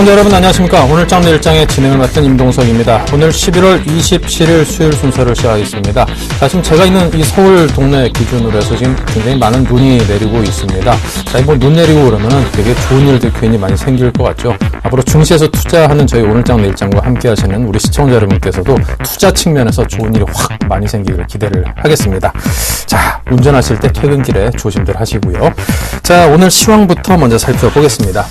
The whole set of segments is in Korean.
시청자 여러분 안녕하십니까. 오늘 장 내일장의 진행을 맡은 임동석입니다. 오늘 11월 27일 수요일 순서를 시작하겠습니다. 자, 지금 제가 있는 이 서울 동네 기준으로 해서 지금 굉장히 많은 눈이 내리고 있습니다. 자, 뭐 눈 내리고 그러면은 되게 좋은 일들 괜히 많이 생길 것 같죠. 앞으로 증시에서 투자하는 저희 오늘 장 내일장과 함께 하시는 우리 시청자 여러분께서도 투자 측면에서 좋은 일이 확 많이 생기기를 기대를 하겠습니다. 자, 운전하실 때 퇴근길에 조심들 하시고요. 자, 오늘 시황부터 먼저 살펴보겠습니다.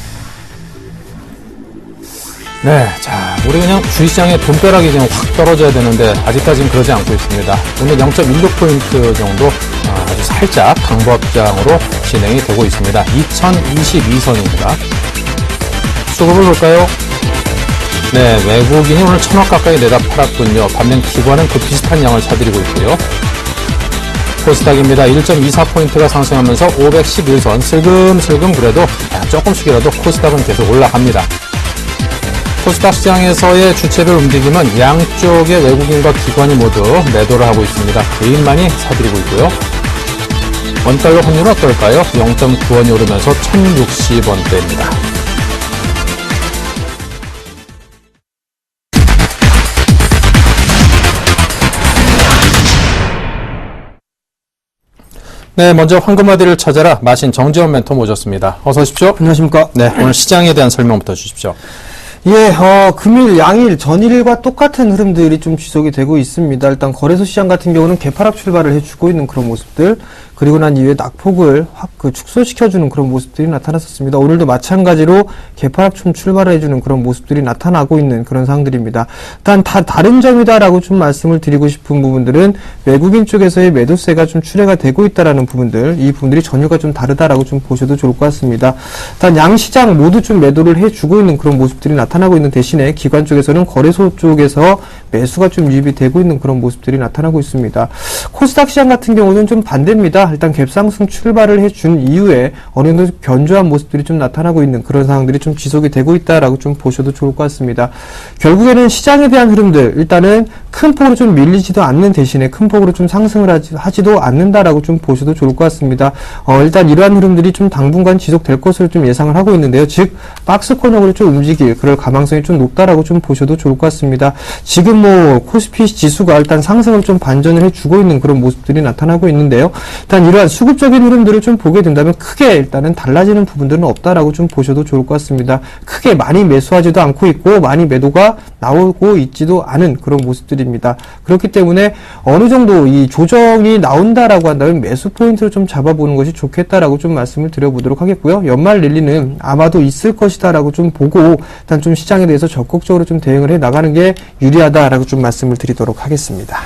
네, 자, 우리 그냥 주식시장의 돈벼락이 그냥 확 떨어져야 되는데 아직까지는 그러지 않고 있습니다. 오늘 0.16포인트 정도 아주 살짝 강보합장으로 진행이 되고 있습니다. 2022선입니다. 수급을 볼까요? 네, 외국인이 오늘 1000억 가까이 내다 팔았군요. 반면 기관은 그 비슷한 양을 사들이고 있고요. 코스닥입니다. 1.24포인트가 상승하면서 511선 슬금슬금 그래도 조금씩이라도 코스닥은 계속 올라갑니다. 코스닥 시장에서의 주체별 움직임은 양쪽의 외국인과 기관이 모두 매도를 하고 있습니다. 개인만이 사들이고 있고요. 원달러 환율은 어떨까요? 0.9원이 오르면서 1060원대입니다. 네, 먼저 황금아디를 찾아라 마신 정지원 멘토 모셨습니다. 어서 오십시오. 안녕하십니까. 네, 오늘 시장에 대한 설명부터 주십시오. 예, 금일, 양일, 전일과 똑같은 흐름들이 좀 지속이 되고 있습니다. 일단 거래소 시장 같은 경우는 개파락 출발을 해주고 있는 그런 모습들, 그리고 난 이후에 낙폭을 확 축소시켜주는 그런 모습들이 나타났었습니다. 오늘도 마찬가지로 개파락 좀 출발을 해주는 그런 모습들이 나타나고 있는 그런 상황들입니다. 일단 다 다른 점이다라고 좀 말씀을 드리고 싶은 부분들은 외국인 쪽에서의 매도세가 좀 출회가 되고 있다라는 부분들, 이 부분들이 전유가 좀 다르다라고 좀 보셔도 좋을 것 같습니다. 일단 양 시장 모두 좀 매도를 해주고 있는 그런 모습들이 나타나고 있는 대신에 기관 쪽에서는 거래소 쪽에서 매수가 좀 유입이 되고 있는 그런 모습들이 나타나고 있습니다. 코스닥 시장 같은 경우는 좀 반대입니다. 일단 갭상승 출발을 해준 이후에 어느 정도 견조한 모습들이 좀 나타나고 있는 그런 상황들이 좀 지속이 되고 있다라고 좀 보셔도 좋을 것 같습니다. 결국에는 시장에 대한 흐름들, 일단은 큰 폭으로 좀 밀리지도 않는 대신에 큰 폭으로 좀 상승을 하지도 않는다라고 좀 보셔도 좋을 것 같습니다. 일단 이러한 흐름들이 좀 당분간 지속될 것으로 좀 예상을 하고 있는데요. 즉, 박스권역으로 좀 움직일 그럴 가망성이 좀 높다라고 좀 보셔도 좋을 것 같습니다. 지금 뭐 코스피 지수가 일단 상승을 좀 반전을 해주고 있는 그런 모습들이 나타나고 있는데요. 일단 이러한 수급적인 흐름들을 좀 보게 된다면 크게 일단은 달라지는 부분들은 없다라고 좀 보셔도 좋을 것 같습니다. 크게 많이 매수하지도 않고 있고 많이 매도가 나오고 있지도 않은 그런 모습들입니다. 그렇기 때문에 어느 정도 이 조정이 나온다라고 한다면 매수 포인트를 좀 잡아보는 것이 좋겠다라고 좀 말씀을 드려보도록 하겠고요. 연말 랠리는 아마도 있을 것이다라고 좀 보고 일단 좀 시장에 대해서 적극적으로 좀 대응을 해 나가는 게 유리하다라고 좀 말씀을 드리도록 하겠습니다.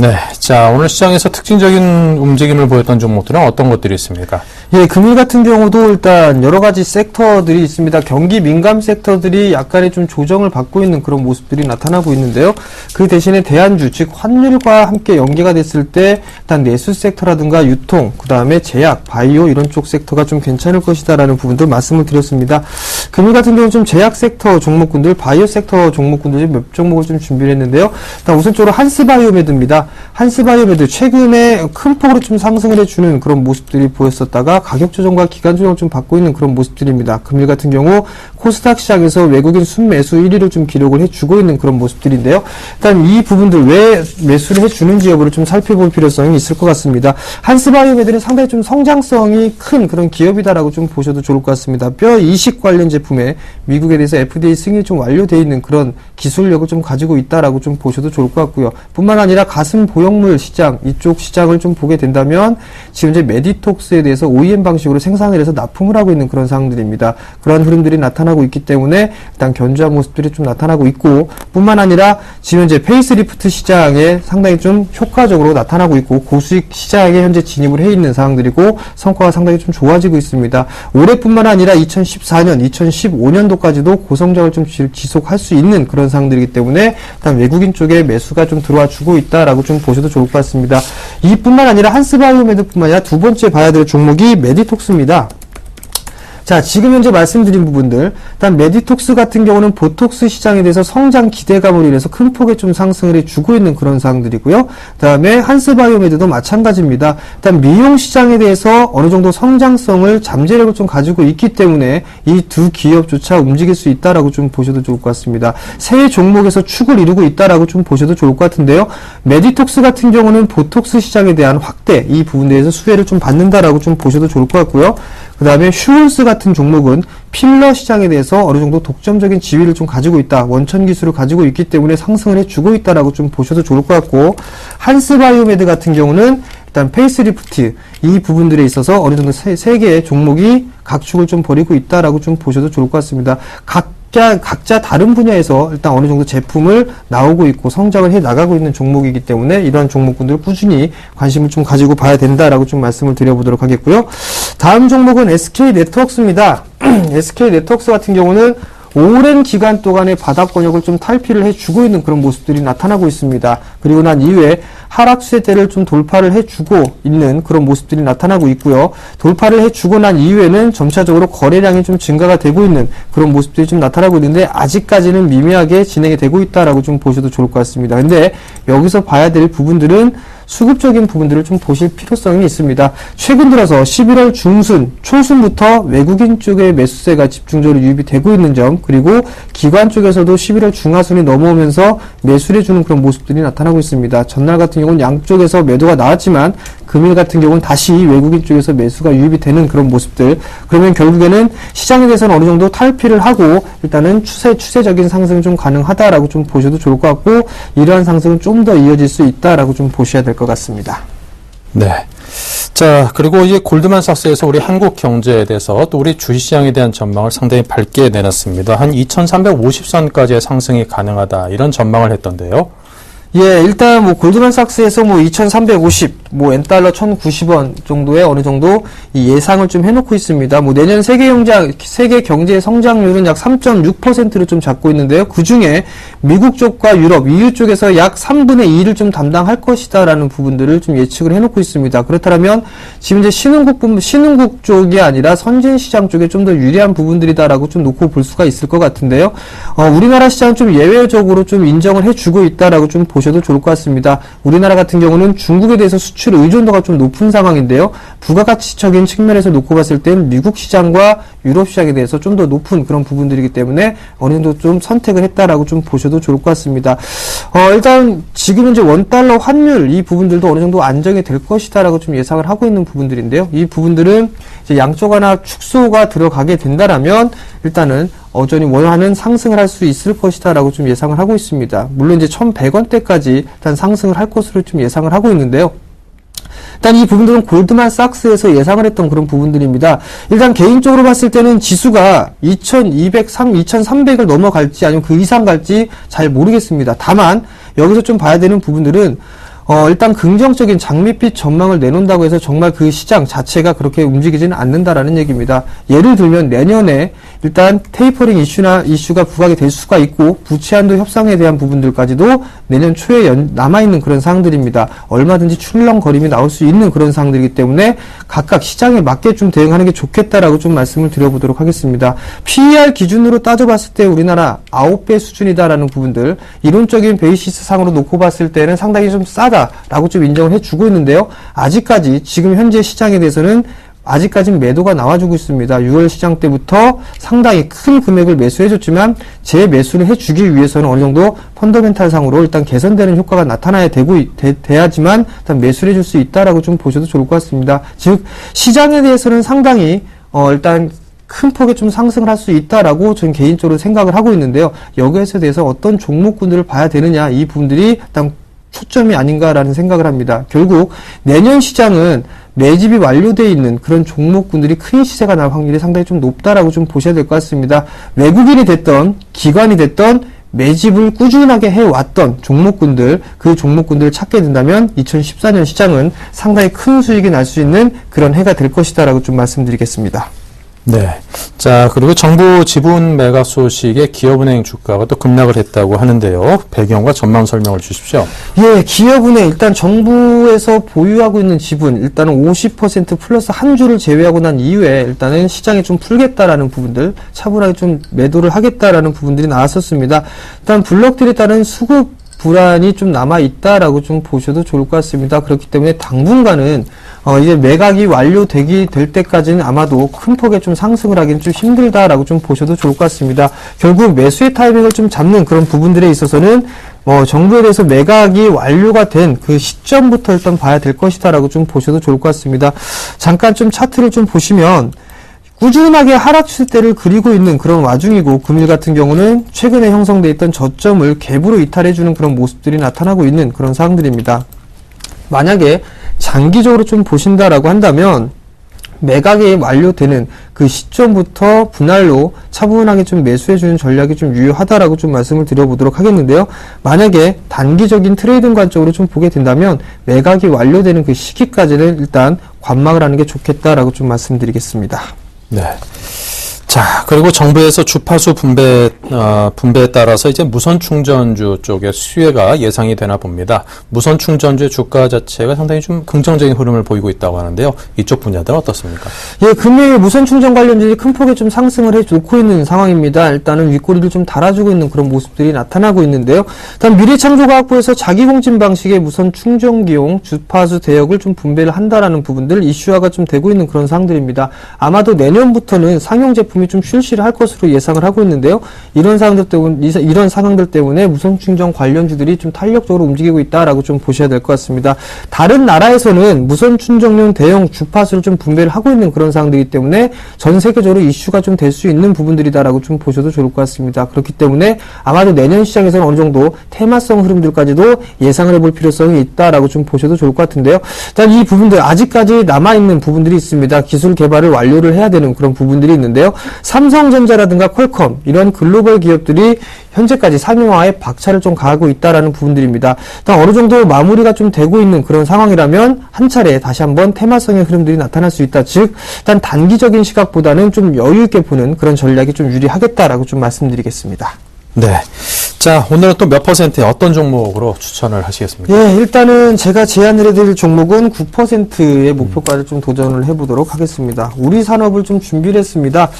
네, 자, 오늘 시장에서 특징적인 움직임을 보였던 종목들은 어떤 것들이 있습니까? 예, 금일 같은 경우도 일단 여러 가지 섹터들이 있습니다. 경기 민감 섹터들이 약간의 좀 조정을 받고 있는 그런 모습들이 나타나고 있는데요. 그 대신에 대안주, 즉 환율과 함께 연계가 됐을 때 일단 내수 섹터라든가 유통, 그 다음에 제약, 바이오 이런 쪽 섹터가 좀 괜찮을 것이다라는 부분들 말씀을 드렸습니다. 금일 같은 경우는 좀 제약 섹터 종목군들, 바이오 섹터 종목군들 몇 종목을 좀 준비를 했는데요. 일단 우선적으로 한스바이오메드입니다. 한스바이오메드 최근에 큰 폭으로 좀 상승을 해주는 그런 모습들이 보였었다가 가격 조정과 기간 조정을 좀 받고 있는 그런 모습들입니다. 금일 같은 경우 코스닥 시장에서 외국인 순매수 1위를 좀 기록을 해주고 있는 그런 모습들인데요. 일단 이 부분들 왜 매수를 해주는지 여부를 좀 살펴볼 필요성이 있을 것 같습니다. 한스바이오메드는 상당히 좀 성장성이 큰 그런 기업이다라고 좀 보셔도 좋을 것 같습니다. 뼈 이식 관련 제품에 미국에 대해서 FDA 승인이 좀 완료되어 있는 그런 기술력을 좀 가지고 있다라고 좀 보셔도 좋을 것 같고요. 뿐만 아니라 가슴 보형물 시장, 이쪽 시장을 좀 보게 된다면 지금 이제 메디톡스에 대해서 OEM 방식으로 생산을 해서 납품을 하고 있는 그런 상황들입니다. 그런 흐름들이 나타나고 있기 때문에 일단 견조한 모습들이 좀 나타나고 있고, 뿐만 아니라 지금 이제 페이스리프트 시장에 상당히 좀 효과적으로 나타나고 있고 고수익 시장에 현재 진입을 해 있는 상황들이고 성과가 상당히 좀 좋아지고 있습니다. 올해뿐만 아니라 2014년, 2015년도까지도 고성장을 좀 지속할 수 있는 그런 상황들이기 때문에 일단 외국인 쪽에 매수가 좀 들어와 주고 있다라고 좀 보셔도 좋을 것 같습니다. 이뿐만 아니라 한스바이오메드뿐만 아니라 두 번째 봐야 될 종목이 메디톡스입니다. 자, 지금 현재 말씀드린 부분들, 일단 메디톡스 같은 경우는 보톡스 시장에 대해서 성장 기대감으로 인해서 큰 폭의 좀 상승을 해주고 있는 그런 사항들이고요. 그 다음에 한스바이오메드도 마찬가지입니다. 일단 미용 시장에 대해서 어느 정도 성장성을 잠재력을 좀 가지고 있기 때문에 이 두 기업조차 움직일 수 있다라고 좀 보셔도 좋을 것 같습니다. 세 종목에서 축을 이루고 있다라고 좀 보셔도 좋을 것 같은데요. 메디톡스 같은 경우는 보톡스 시장에 대한 확대, 이 부분에 대해서 수혜를 좀 받는다라고 좀 보셔도 좋을 것 같고요. 그 다음에 슈울스 같은 종목은 필러 시장에 대해서 어느 정도 독점적인 지위를 좀 가지고 있다. 원천 기술을 가지고 있기 때문에 상승을 해주고 있다라고 좀 보셔도 좋을 것 같고, 한스바이오메드 같은 경우는 일단 페이스리프트 이 부분들에 있어서 어느 정도 세 개의 종목이 각축을 좀 벌이고 있다라고 좀 보셔도 좋을 것 같습니다. 각자 다른 분야에서 일단 어느 정도 제품을 나오고 있고 성장을 해 나가고 있는 종목이기 때문에 이러한 종목군들을 꾸준히 관심을 좀 가지고 봐야 된다라고 좀 말씀을 드려보도록 하겠고요. 다음 종목은 SK네트워크스입니다. SK네트워크스 같은 경우는 오랜 기간 동안의 바닥 권역을 좀 탈피를 해주고 있는 그런 모습들이 나타나고 있습니다. 그리고 난 이후에 하락 추세대를 좀 돌파를 해주고 있는 그런 모습들이 나타나고 있고요. 돌파를 해주고 난 이후에는 점차적으로 거래량이 좀 증가가 되고 있는 그런 모습들이 좀 나타나고 있는데 아직까지는 미미하게 진행이 되고 있다라고 좀 보셔도 좋을 것 같습니다. 근데 여기서 봐야 될 부분들은 수급적인 부분들을 좀 보실 필요성이 있습니다. 최근 들어서 11월 중순, 초순부터 외국인 쪽의 매수세가 집중적으로 유입이 되고 있는 점, 그리고 기관 쪽에서도 11월 중하순이 넘어오면서 매수를 해주는 그런 모습들이 나타나고 있습니다. 전날 같은 경우는 양쪽에서 매도가 나왔지만 금일 같은 경우는 다시 외국인 쪽에서 매수가 유입이 되는 그런 모습들. 그러면 결국에는 시장에 대해서는 어느 정도 탈피를 하고 일단은 추세적인 상승이 좀 가능하다라고 좀 보셔도 좋을 것 같고, 이러한 상승은 좀 더 이어질 수 있다라고 좀 보셔야 될 것 같습니다. 네. 자, 그리고 이제 골드만삭스에서 우리 한국 경제에 대해서 또 우리 주식시장에 대한 전망을 상당히 밝게 내놨습니다. 한 2350선까지의 상승이 가능하다. 이런 전망을 했던데요. 예, 일단 뭐 골드만삭스에서 뭐 2350, 뭐 엔달러 1090원 정도의 어느 정도 이 예상을 좀 해놓고 있습니다. 뭐 내년 세계 경제 성장률은 약 3.6%를 좀 잡고 있는데요. 그 중에 미국 쪽과 유럽, EU 쪽에서 약 3분의 2를 좀 담당할 것이다라는 부분들을 좀 예측을 해놓고 있습니다. 그렇다면 지금 이제 신흥국 쪽이 아니라 선진시장 쪽에 좀 더 유리한 부분들이다라고 좀 놓고 볼 수가 있을 것 같은데요. 우리나라 시장은 좀 예외적으로 좀 인정을 해주고 있다라고 좀 보셔도 좋을 것 같습니다. 우리나라 같은 경우는 중국에 대해서 수출 의존도가 좀 높은 상황인데요. 부가가치적인 측면에서 놓고 봤을 땐 미국 시장과 유럽 시장에 대해서 좀 더 높은 그런 부분들이기 때문에 어느 정도 좀 선택을 했다라고 좀 보셔도 좋을 것 같습니다. 일단 지금 이제 원달러 환율 이 부분들도 어느 정도 안정이 될 것이다라고 좀 예상을 하고 있는 부분들인데요. 이 부분들은 이제 양쪽 하나 축소가 들어가게 된다라면 일단은 여전히 원하는 상승을 할 수 있을 것이다라고 좀 예상을 하고 있습니다. 물론 이제 1100원대까지 일단 상승을 할 것으로 좀 예상을 하고 있는데요. 일단 이 부분들은 골드만삭스에서 예상을 했던 그런 부분들입니다. 일단 개인적으로 봤을 때는 지수가 2300을 넘어갈지 아니면 그 이상 갈지 잘 모르겠습니다. 다만 여기서 좀 봐야 되는 부분들은 일단 긍정적인 장밋빛 전망을 내놓는다고 해서 정말 그 시장 자체가 그렇게 움직이지는 않는다라는 얘기입니다. 예를 들면 내년에 일단 테이퍼링 이슈가 부각이 될 수가 있고 부채한도 협상에 대한 부분들까지도 내년 초에 남아있는 그런 사항들입니다. 얼마든지 출렁거림이 나올 수 있는 그런 사항들이기 때문에 각각 시장에 맞게 좀 대응하는 게 좋겠다라고 좀 말씀을 드려보도록 하겠습니다. PER 기준으로 따져봤을 때 우리나라 9배 수준이다라는 부분들, 이론적인 베이시스 상으로 놓고 봤을 때는 상당히 좀 싸다 라고 좀 인정을 해주고 있는데요. 아직까지 지금 현재 시장에 대해서는 아직까지는 매도가 나와주고 있습니다. 6월 시장 때부터 상당히 큰 금액을 매수해줬지만 재매수를 해주기 위해서는 어느 정도 펀더멘탈상으로 일단 개선되는 효과가 나타나야 돼야지만 일단 매수를 해줄 수 있다라고 좀 보셔도 좋을 것 같습니다. 즉 시장에 대해서는 상당히 일단 큰 폭의 좀 상승을 할 수 있다라고 저는 개인적으로 생각을 하고 있는데요. 여기에서 대해서 어떤 종목군들을 봐야 되느냐, 이 부분들이 일단 초점이 아닌가라는 생각을 합니다. 결국 내년 시장은 매집이 완료되어 있는 그런 종목군들이 큰 시세가 날 확률이 상당히 좀 높다라고 좀 보셔야 될 것 같습니다. 외국인이 됐던 기관이 됐던 매집을 꾸준하게 해왔던 종목군들, 그 종목군들을 찾게 된다면 2014년 시장은 상당히 큰 수익이 날 수 있는 그런 해가 될 것이다라고 좀 말씀드리겠습니다. 네. 자, 그리고 정부 지분 매각 소식에 기업은행 주가가 또 급락을 했다고 하는데요. 배경과 전망 설명을 주십시오. 예, 기업은행 일단 정부에서 보유하고 있는 지분 일단은 50% 플러스 한 주를 제외하고 난 이후에 일단은 시장에 좀 풀겠다라는 부분들, 차분하게 좀 매도를 하겠다라는 부분들이 나왔었습니다. 일단 블록들에 따른 수급 불안이 좀 남아 있다라고 좀 보셔도 좋을 것 같습니다. 그렇기 때문에 당분간은 이제 매각이 될 때까지는 아마도 큰 폭의 좀 상승을 하기는 좀 힘들다라고 좀 보셔도 좋을 것 같습니다. 결국 매수의 타이밍을 좀 잡는 그런 부분들에 있어서는 정부에 대해서 매각이 완료가 된 그 시점부터 일단 봐야 될 것이다라고 좀 보셔도 좋을 것 같습니다. 잠깐 좀 차트를 좀 보시면 꾸준하게 하락 추세대를 그리고 있는 그런 와중이고, 금일 같은 경우는 최근에 형성돼 있던 저점을 갭으로 이탈해주는 그런 모습들이 나타나고 있는 그런 상황들입니다. 만약에 장기적으로 좀 보신다라고 한다면 매각이 완료되는 그 시점부터 분할로 차분하게 좀 매수해주는 전략이 좀 유효하다라고 좀 말씀을 드려보도록 하겠는데요. 만약에 단기적인 트레이딩 관점으로 좀 보게 된다면 매각이 완료되는 그 시기까지는 일단 관망을 하는 게 좋겠다라고 좀 말씀드리겠습니다. 네. 자, 그리고 정부에서 주파수 분배에 따라서 이제 무선 충전주 쪽의 수혜가 예상이 되나 봅니다. 무선 충전주의 주가 자체가 상당히 좀 긍정적인 흐름을 보이고 있다고 하는데요. 이쪽 분야들은 어떻습니까? 예, 금일 무선 충전 관련주들이 큰 폭의 좀 상승을 해놓고 있는 상황입니다. 일단은 윗꼬리를 좀 달아주고 있는 그런 모습들이 나타나고 있는데요. 일단 미래창조과학부에서 자기공진 방식의 무선 충전기용 주파수 대역을 좀 분배를 한다라는 부분들 이슈화가 좀 되고 있는 그런 상황들입니다. 아마도 내년부터는 상용 제품이 좀 출시를 할 것으로 예상을 하고 있는데요. 이런 상황들 때문에 무선 충전 관련주들이 좀 탄력적으로 움직이고 있다라고 좀 보셔야 될 것 같습니다. 다른 나라에서는 무선 충전용 대형 주파수를 좀 분배를 하고 있는 그런 상황들이기 때문에 전 세계적으로 이슈가 좀 될 수 있는 부분들이다라고 좀 보셔도 좋을 것 같습니다. 그렇기 때문에 아마도 내년 시장에서는 어느 정도 테마성 흐름들까지도 예상을 해볼 필요성이 있다라고 좀 보셔도 좋을 것 같은데요. 일단 이 부분들 아직까지 남아있는 부분들이 있습니다. 기술 개발을 완료를 해야 되는 그런 부분들이 있는데요. 삼성전자라든가 퀄컴 이런 글로벌 기업들이 현재까지 상용화에 박차를 좀 가하고 있다라는 부분들입니다. 일단 어느 정도 마무리가 좀 되고 있는 그런 상황이라면 한 차례 다시 한번 테마성의 흐름들이 나타날 수 있다. 즉 일단 단기적인 시각보다는 좀 여유 있게 보는 그런 전략이 좀 유리하겠다라고 좀 말씀드리겠습니다. 네. 자, 오늘은 또 몇 퍼센트의 어떤 종목으로 추천을 하시겠습니까? 예, 일단은 제가 제안을 해드릴 종목은 9%의 목표가를 좀 도전을 해보도록 하겠습니다. 우리 산업을 좀 준비를 했습니다.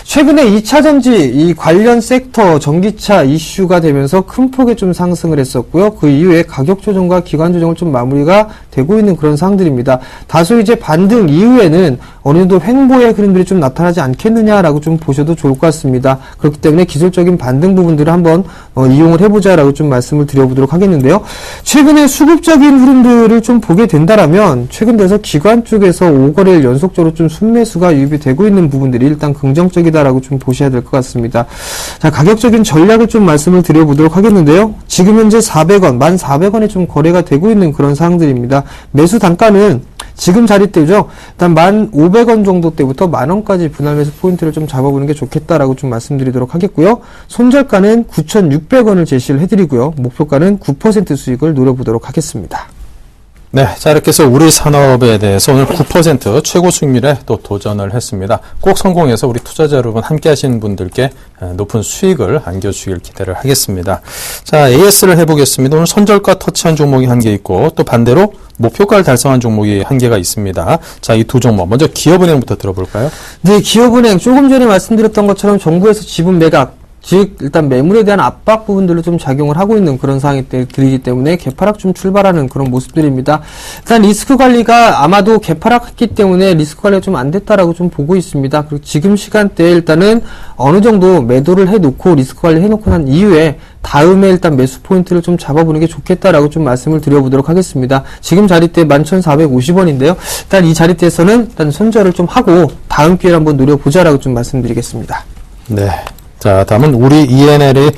최근에 2차전지 이 관련 섹터 전기차 이슈가 되면서 큰 폭의 좀 상승을 했었고요. 그 이후에 가격 조정과 기간 조정을 좀 마무리가 되고 있는 그런 상황들입니다. 다소 이제 반등 이후에는 어느 정도 횡보의 흐름들이 좀 나타나지 않겠느냐라고 좀 보셔도 좋을 것 같습니다. 그렇기 때문에 기술적인 반등 부분들을 한번 이용을 해보자라고 좀 말씀을 드려보도록 하겠는데요. 최근에 수급적인 흐름들을 좀 보게 된다라면 최근 들어서 기관 쪽에서 5거래일 연속적으로 좀 순매수가 유입이 되고 있는 부분들이 일단 긍정적이다라고 좀 보셔야 될 것 같습니다. 자, 가격적인 전략을 좀 말씀을 드려보도록 하겠는데요. 지금 현재 400원, 1,400원에 좀 거래가 되고 있는 그런 상황들입니다. 매수 단가는 지금 자리대죠. 일단 1,500원 정도 때부터 만원까지 분할 매수 포인트를 좀 잡아보는 게 좋겠다라고 좀 말씀드리도록 하겠고요. 손절가는 9,600원을 제시를 해드리고요. 목표가는 9% 수익을 노려보도록 하겠습니다. 네, 자 이렇게 해서 우리 산업에 대해서 오늘 9% 최고 수익률에 또 도전을 했습니다. 꼭 성공해서 우리 투자자 여러분 함께 하시는 분들께 높은 수익을 안겨주시길 기대를 하겠습니다. 자, AS를 해보겠습니다. 오늘 손절가 터치한 종목이 한 개 있고 또 반대로 목표가를 달성한 종목이 한 개가 있습니다. 자, 이 두 종목 먼저 기업은행부터 들어볼까요? 네, 기업은행 조금 전에 말씀드렸던 것처럼 정부에서 지분 매각 즉 일단 매물에 대한 압박 부분들로 좀 작용을 하고 있는 그런 상황이 들이기 때문에 개파락 좀 출발하는 그런 모습들입니다. 일단 리스크 관리가 아마도 개파락했기 때문에 리스크 관리가 좀 안 됐다라고 좀 보고 있습니다. 그리고 지금 시간대에 일단은 어느 정도 매도를 해놓고 리스크 관리 해놓고 난 이후에 다음에 일단 매수 포인트를 좀 잡아보는 게 좋겠다라고 좀 말씀을 드려보도록 하겠습니다. 지금 자리대 11,450원인데요. 일단 이 자리대에서는 일단 손절을 좀 하고 다음 기회를 한번 노려보자라고 좀 말씀드리겠습니다. 네. 자, 다음은 우리 ENL이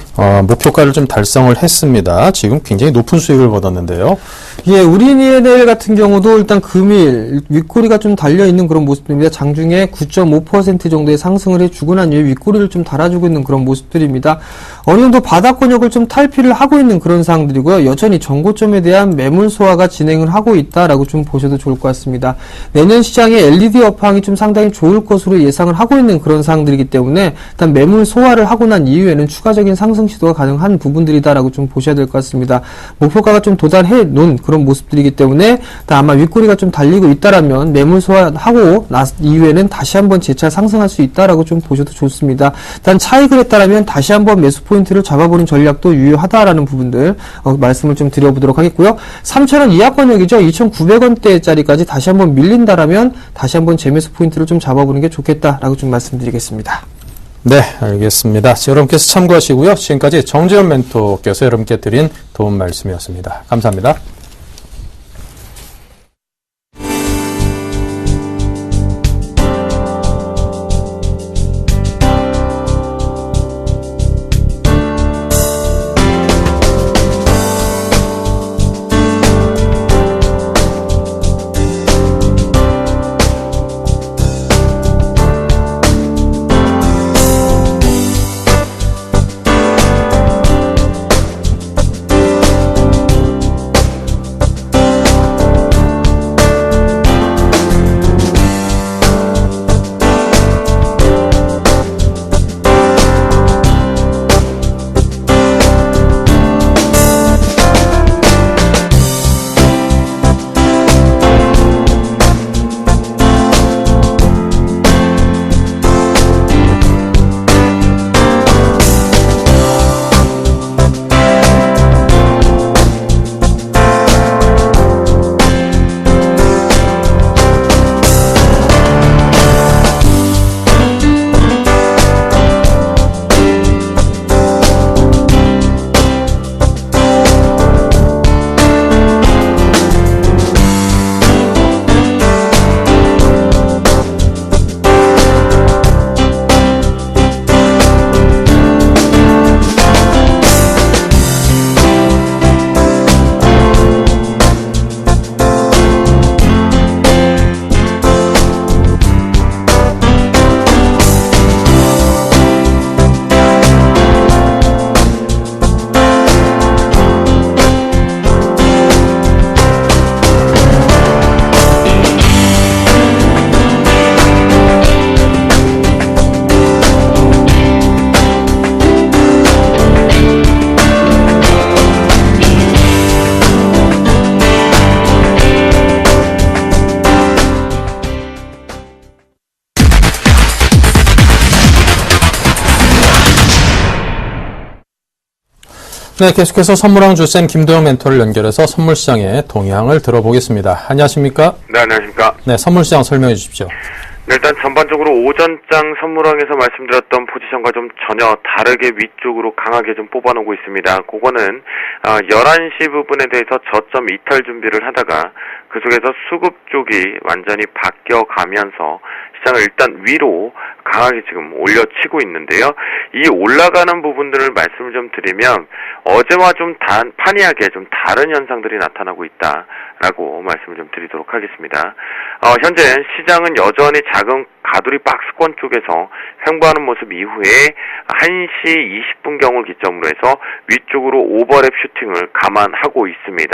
목표가를 좀 달성을 했습니다. 지금 굉장히 높은 수익을 거뒀는데요. 예, 우리 ENL 같은 경우도 일단 금일 윗꼬리가 좀 달려있는 그런 모습입니다. 장중에 9.5% 정도의 상승을 해주고 난 이후에 윗꼬리를 좀 달아주고 있는 그런 모습들입니다. 어느 정도 바닥 권역을 좀 탈피를 하고 있는 그런 상황들이고요. 여전히 전고점에 대한 매물 소화가 진행을 하고 있다라고 좀 보셔도 좋을 것 같습니다. 내년 시장에 LED 업황이 좀 상당히 좋을 것으로 예상을 하고 있는 그런 상황들이기 때문에 일단 매물 소화를 하고 난 이후에는 추가적인 상승 시도가 가능한 부분들이다라고 좀 보셔야 될 것 같습니다. 목표가가 좀 도달해 놓은 그런 모습들이기 때문에 아마 윗꼬리가 좀 달리고 있다라면 매물 소화하고 이후에는 다시 한번 재차 상승할 수 있다라고 좀 보셔도 좋습니다. 일단 차익을 했다라면 다시 한번 매수 포인트를 잡아보는 전략도 유효하다라는 부분들 말씀을 좀 드려보도록 하겠고요. 3,000원 이하 권역이죠. 2,900원대짜리까지 다시 한번 밀린다라면 다시 한번 재매수 포인트를 좀 잡아보는 게 좋겠다라고 좀 말씀드리겠습니다. 네, 알겠습니다. 여러분께서 참고하시고요. 지금까지 정재현 멘토께서 여러분께 드린 도움 말씀이었습니다. 감사합니다. 네, 계속해서 선물왕 주쌤 김도영 멘토를 연결해서 선물시장의 동향을 들어보겠습니다. 안녕하십니까? 네, 안녕하십니까. 네, 선물시장 설명해 주십시오. 네, 일단 전반적으로 오전장 선물왕에서 말씀드렸던 포지션과 좀 전혀 다르게 위쪽으로 강하게 좀 뽑아놓고 있습니다. 그거는 11시 부분에 대해서 저점 이탈 준비를 하다가 그 속에서 수급 쪽이 완전히 바뀌어가면서 시장을 일단 위로 강하게 지금 올려치고 있는데요. 이 올라가는 부분들을 말씀을 좀 드리면 어제와 좀 판이하게 좀 다른 현상들이 나타나고 있다라고 말씀을 좀 드리도록 하겠습니다. 현재 시장은 여전히 작은 가두리 박스권 쪽에서 횡보하는 모습 이후에 1시 20분경을 기점으로 해서 위쪽으로 오버랩 슈팅을 감안하고 있습니다.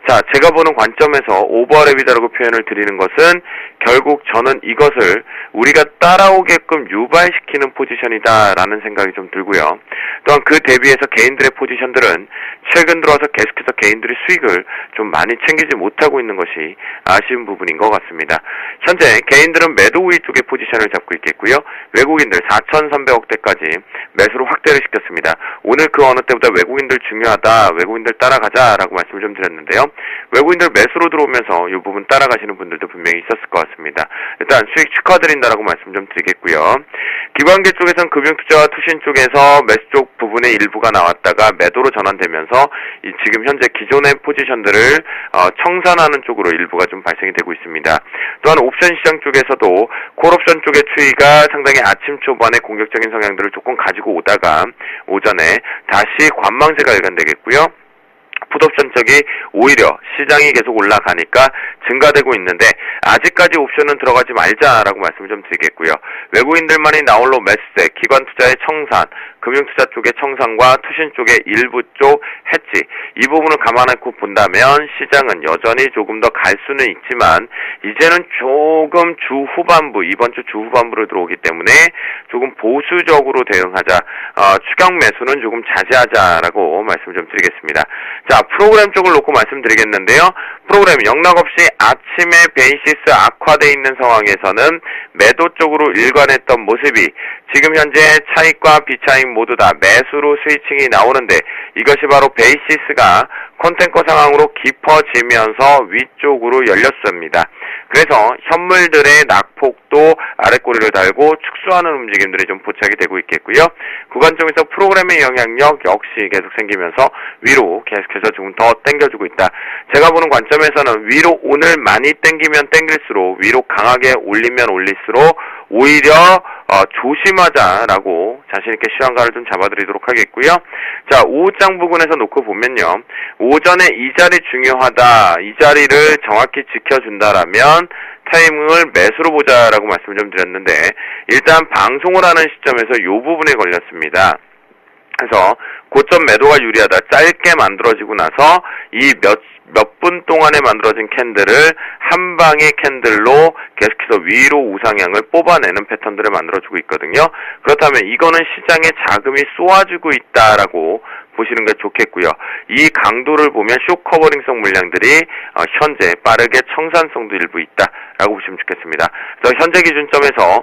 자, 제가 보는 관점에서 오버랩이다라고 표현을 드리는 것은 결국 저는 이것을 우리가 따라오게끔 유발시키는 포지션이다라는 생각이 좀 들고요. 또한 그 대비해서 개인들의 포지션들은 최근 들어와서 계속해서 개인들이 수익을 좀 많이 챙기지 못하고 있는 것이 아쉬운 부분인 것 같습니다. 현재 개인들은 매도 우위 쪽에 포지션을 잡고 있겠고요. 외국인들 4,300억대까지 매수로 확대를 시켰습니다. 오늘 그 어느 때보다 외국인들 중요하다, 외국인들 따라가자라고 말씀을 좀 드렸는데요. 외국인들 매수로 들어오면서 이 부분 따라가시는 분들도 분명히 있었을 것 같습니다. 일단 수익 축하드린다라고 말씀 좀 드리겠고요. 기관계 쪽에서는 금융투자와 투신 쪽에서 매수 쪽 부분의 일부가 나왔다가 매도로 전환되면서 지금 현재 기존의 포지션들을 청산하는 쪽으로 일부가 좀 발생이 되고 있습니다. 또한 옵션 시장 쪽에서도 콜옵션 쪽의 추이가 상당히 아침 초반에 공격적인 성향들을 조금 가지고 오다가 오전에 다시 관망세가 일관되겠고요. 풋옵션 쪽이 오히려 시장이 계속 올라가니까 증가되고 있는데 아직까지 옵션은 들어가지 말자라고 말씀을 좀 드리겠고요. 외국인들만이 나홀로 매수세, 기관 투자의 청산, 금융투자 쪽의 청산과 투신 쪽의 일부 쪽 해지 이 부분을 감안하고 본다면 시장은 여전히 조금 더 갈 수는 있지만 이제는 조금 주후반부 이번 주 주후반부로 들어오기 때문에 조금 보수적으로 대응하자 추격 매수는 조금 자제하자라고 말씀을 좀 드리겠습니다. 자 프로그램 쪽을 놓고 말씀드리겠는데요. 프로그램 영락없이 아침에 베이시스 악화되어 있는 상황에서는 매도 쪽으로 일관했던 모습이 지금 현재 차익과 비차익 모두 다 매수로 스위칭이 나오는데 이것이 바로 베이시스가 컨텐커 상황으로 깊어지면서 위쪽으로 열렸습니다. 그래서 현물들의 낙폭도 아랫꼬리를 달고 축소하는 움직임들이 좀 포착이 되고 있겠고요. 구간 쪽에서 프로그램의 영향력 역시 계속 생기면서 위로 계속해서 조금 더 당겨주고 있다. 제가 보는 관점에서는 위로 오늘 많이 당기면 당길수록 위로 강하게 올리면 올릴수록 오히려 조심하자라고 자신있게 시황가를 좀 잡아드리도록 하겠고요. 자, 오후장 부분에서 놓고 보면요. 오전에 이 자리 중요하다. 이 자리를 정확히 지켜준다라면 타이밍을 매수로 보자라고 말씀을 좀 드렸는데 일단 방송을 하는 시점에서 이 부분에 걸렸습니다. 그래서 고점 매도가 유리하다. 짧게 만들어지고 나서 이 몇 분 동안에 만들어진 캔들을 한 방의 캔들로 계속해서 위로 우상향을 뽑아내는 패턴들을 만들어주고 있거든요. 그렇다면 이거는 시장에 자금이 쏘아주고 있다라고 보시는 게 좋겠고요. 이 강도를 보면 쇼커버링성 물량들이 현재 빠르게 청산성도 일부 있다라고 보시면 좋겠습니다. 그래서 현재 기준점에서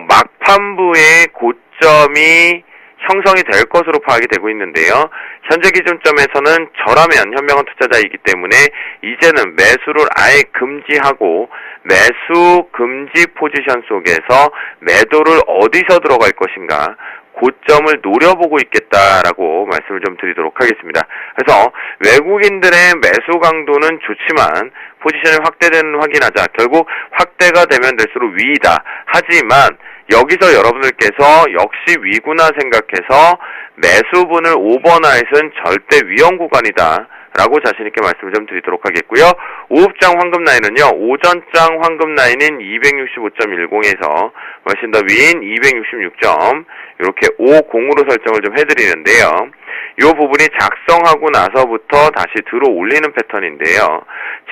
막판부의 고점이 형성이 될 것으로 파악이 되고 있는데요. 현재 기준점에서는 저라면 현명한 투자자이기 때문에 이제는 매수를 아예 금지하고 매수 금지 포지션 속에서 매도를 어디서 들어갈 것인가 고점을 노려보고 있겠다라고 말씀을 좀 드리도록 하겠습니다. 그래서 외국인들의 매수 강도는 좋지만 포지션이 확대되는 확인하자. 결국 확대가 되면 될수록 위이다. 하지만 여기서 여러분들께서 역시 위구나 생각해서 매수분을 오버나잇은 절대 위험 구간이다. 라고 자신있게 말씀을 좀 드리도록 하겠고요. 오후장 황금 라인은요, 오전장 황금 라인인 265.10에서 훨씬 더 위인 266점, 이렇게 50으로 설정을 좀 해드리는데요. 이 부분이 작성하고 나서부터 다시 들어 올리는 패턴인데요.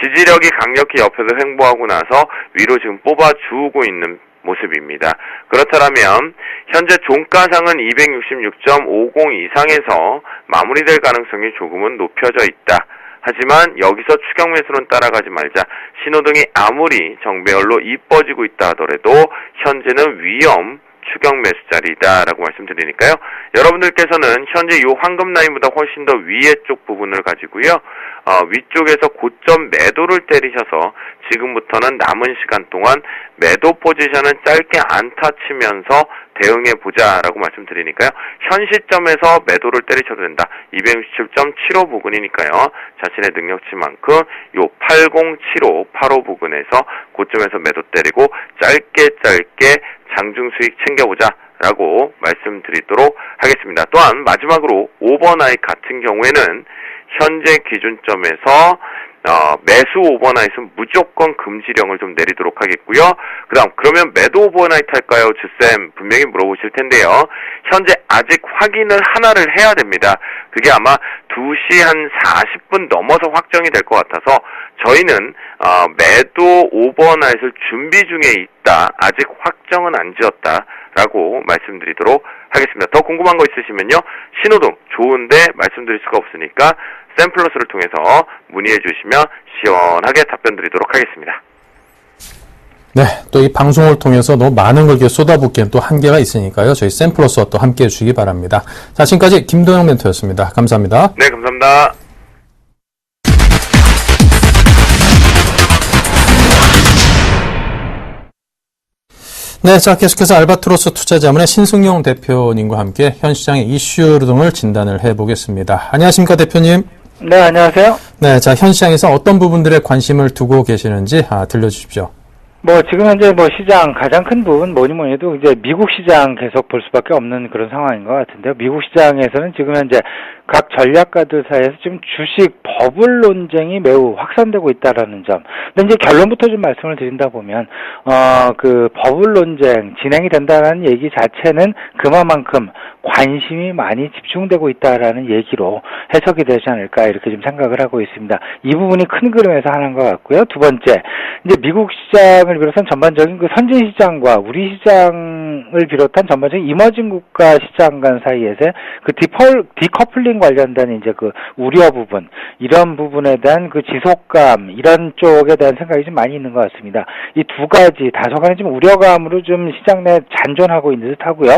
지지력이 강력히 옆에서 횡보하고 나서 위로 지금 뽑아주고 있는 모습입니다. 그렇다면 현재 종가상은 266.50 이상에서 마무리될 가능성이 조금은 높여져 있다. 하지만 여기서 추격 매수는 따라가지 말자. 신호등이 아무리 정배열로 이뻐지고 있다 하더라도 현재는 위험 추격 매수 자리다라고 말씀드리니까요. 여러분들께서는 현재 이 황금 라인보다 훨씬 더 위에 쪽 부분을 가지고요. 위쪽에서 고점 매도를 때리셔서 지금부터는 남은 시간 동안 매도 포지션은 짧게 안타 치면서 대응해보자라고 말씀드리니까요. 현 시점에서 매도를 때리셔도 된다. 267.75 부근이니까요. 자신의 능력치만큼 요 8075, 85 부근에서 고점에서 매도 때리고 짧게 장중 수익 챙겨보자라고 말씀드리도록 하겠습니다. 또한 마지막으로 오버나잇 같은 경우에는 현재 기준점에서 매수 오버나잇은 무조건 금지령을 좀 내리도록 하겠고요. 그러면 매도 오버나잇 할까요? 주쌤 분명히 물어보실 텐데요. 현재 아직 확인을 하나를 해야 됩니다. 그게 아마 2시 한 40분 넘어서 확정이 될 것 같아서 저희는 매도 오버나잇을 준비 중에 있다. 아직 확정은 안 지었다라고 말씀드리도록 하겠습니다. 더 궁금한 거 있으시면요. 신호등 좋은데 말씀드릴 수가 없으니까 샘플러스를 통해서 문의해 주시면 시원하게 답변 드리도록 하겠습니다. 네, 또 이 방송을 통해서 너무 많은 걸 이렇게 쏟아붓기엔 또 한계가 있으니까요. 저희 샘플러스와 또 함께 해주시기 바랍니다. 자, 지금까지 김도영 멘토였습니다. 감사합니다. 네, 감사합니다. 네, 자, 계속해서 알바트로스 투자자문의 신승용 대표님과 함께 현 시장의 이슈 등을 진단을 해보겠습니다. 안녕하십니까, 대표님? 네, 안녕하세요. 네, 자, 현 시장에서 어떤 부분들에 관심을 두고 계시는지 들려주십시오. 지금 현재 시장 가장 큰 부분 뭐니 해도 이제 미국 시장 계속 볼 수밖에 없는 그런 상황인 것 같은데요. 미국 시장에서는 지금 현재 각 전략가들 사이에서 지금 주식 버블 논쟁이 매우 확산되고 있다라는 점. 근데 이제 결론부터 좀 말씀을 드린다 보면, 그 버블 논쟁 진행이 된다라는 얘기 자체는 그만큼 관심이 많이 집중되고 있다라는 얘기로 해석이 되지 않을까 이렇게 좀 생각을 하고 있습니다. 이 부분이 큰 그림에서 하나인 것 같고요. 두 번째, 이제 미국 시장을 비롯한 전반적인 그 선진 시장과 우리 시장을 비롯한 전반적인 이머징 국가 시장 간 사이에서 그 디커플링 관련된 이제 그 우려 부분, 이런 부분에 대한 그 지속감, 이런 쪽에 대한 생각이 좀 많이 있는 것 같습니다. 이 두 가지 다소간의 좀 우려감으로 좀 시장 내 잔존하고 있는 듯 하고요.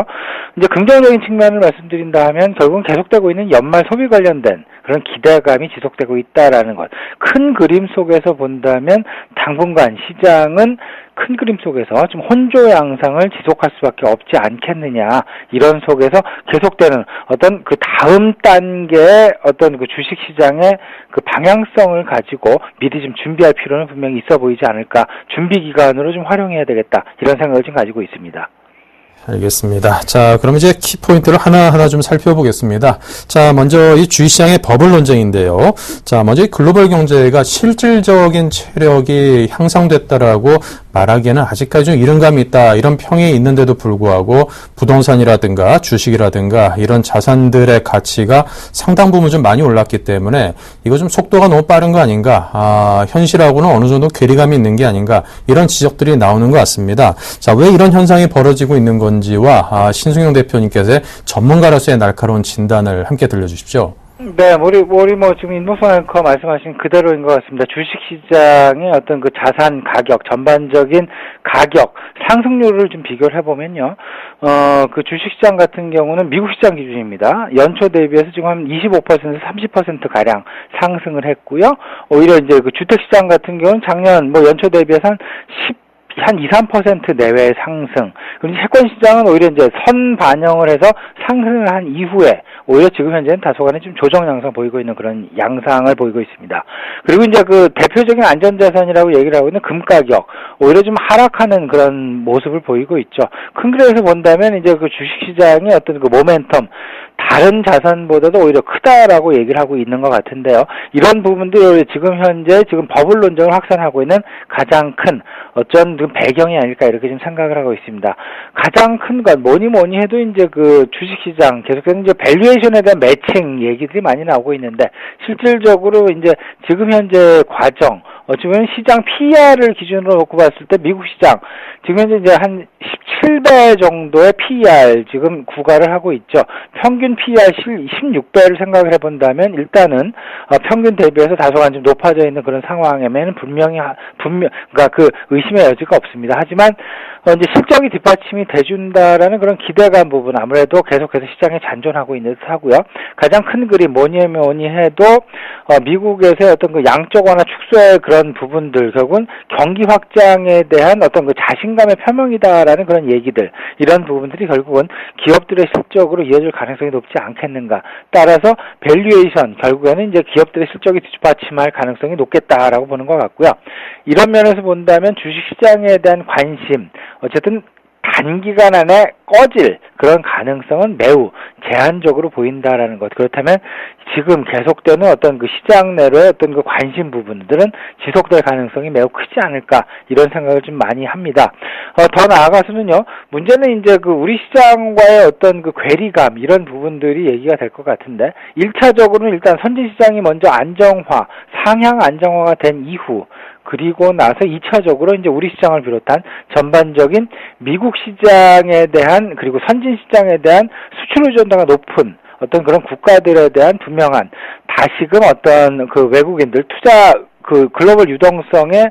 이제 긍정적인 측면을 말씀드린다 하면 결국은 계속되고 있는 연말 소비 관련된 그런 기대감이 지속되고 있다라는 것. 큰 그림 속에서 본다면 당분간 시장은 큰 그림 속에서 좀 혼조 양상을 지속할 수밖에 없지 않겠느냐. 이런 속에서 계속되는 어떤 그 다음 단계의 어떤 그 주식 시장의 그 방향성을 가지고 미리 좀 준비할 필요는 분명히 있어 보이지 않을까. 준비 기간으로 좀 활용해야 되겠다. 이런 생각을 지금 가지고 있습니다. 알겠습니다. 자, 그럼 이제 키포인트를 하나하나 좀 살펴보겠습니다. 자, 먼저 이 주식시장의 버블 논쟁인데요. 자, 먼저 이 글로벌 경제가 실질적인 체력이 향상됐다라고 말하기에는 아직까지 좀 이른감이 있다, 이런 평이 있는데도 불구하고 부동산이라든가 주식이라든가 이런 자산들의 가치가 상당 부분 좀 많이 올랐기 때문에 이거 좀 속도가 너무 빠른 거 아닌가, 현실하고는 어느 정도 괴리감이 있는 게 아닌가, 이런 지적들이 나오는 것 같습니다. 자, 왜 이런 현상이 벌어지고 있는 건지와 신승용 대표님께서의 전문가로서의 날카로운 진단을 함께 들려주십시오. 네, 우리 지금 임동석 앵커 말씀하신 그대로인 것 같습니다. 주식시장의 어떤 그 자산 가격, 전반적인 가격, 상승률을 좀 비교를 해보면요. 그 주식시장 같은 경우는 미국 시장 기준입니다. 연초 대비해서 지금 한 25%에서 30%가량 상승을 했고요. 오히려 이제 그 주택시장 같은 경우는 작년 연초 대비해서 한 2, 3% 내외의 상승. 그리고 채권시장은 오히려 이제 선반영을 해서 상승을 한 이후에 오히려 지금 현재는 다소간의 좀 조정 양상 보이고 있는 그런 양상을 보이고 있습니다. 그리고 이제 그 대표적인 안전자산이라고 얘기를 하고 있는 금 가격, 오히려 좀 하락하는 그런 모습을 보이고 있죠. 큰 그림에서 본다면 이제 그 주식시장의 어떤 그 모멘텀, 다른 자산보다도 오히려 크다라고 얘기를 하고 있는 것 같은데요. 이런 부분들이 지금 현재 버블 논쟁을 확산하고 있는 가장 큰 어쩐 배경이 아닐까 이렇게 좀 생각을 하고 있습니다. 가장 큰 건 뭐니 해도 이제 그 주식시장 계속해서 이제 밸류에이션에 대한 매칭 얘기들이 많이 나오고 있는데, 실질적으로 이제 지금 현재 과정, 어쩌면 시장 PER을 기준으로 놓고 봤을 때 미국 시장 지금 현재 이제 한 17배 정도의 PER 지금 구가를 하고 있죠. 평균 PER 16배를 생각을 해본다면 일단은 평균 대비해서 다소간 좀 높아져 있는 그런 상황에는 그러니까 그 의심의 여지가 없습니다. 하지만 이제 실적이 뒷받침이 돼준다라는 그런 기대감 부분, 아무래도 계속해서 시장에 잔존하고 있는 듯하고요. 가장 큰 그림 뭐니 해도 미국에서의 어떤 그 양적 완화 축소의 그런 부분들, 결국은 경기 확장에 대한 어떤 그 자신감의 표명이다라는 그런 얘기들, 이런 부분들이 결국은 기업들의 실적으로 이어질 가능성이 높지 않겠는가. 따라서 밸류에이션, 결국에는 이제 기업들의 실적이 뒷받침할 가능성이 높겠다라고 보는 것 같고요. 이런 면에서 본다면 주식시장에 대한 관심, 어쨌든 단기간 안에 꺼질 그런 가능성은 매우 제한적으로 보인다라는 것. 그렇다면 지금 계속되는 어떤 그 시장 내로의 어떤 그 관심 부분들은 지속될 가능성이 매우 크지 않을까, 이런 생각을 좀 많이 합니다. 더 나아가서는요, 문제는 이제 그 우리 시장과의 어떤 그 괴리감, 이런 부분들이 얘기가 될 것 같은데, 1차적으로는 일단 선진시장이 먼저 안정화, 상향 안정화가 된 이후, 그리고 나서 2차적으로 이제 우리 시장을 비롯한 전반적인 미국 시장에 대한, 그리고 선진 시장에 대한 수출 의존도가 높은 어떤 그런 국가들에 대한 분명한 다시금 어떤 그 외국인들 투자 그 글로벌 유동성의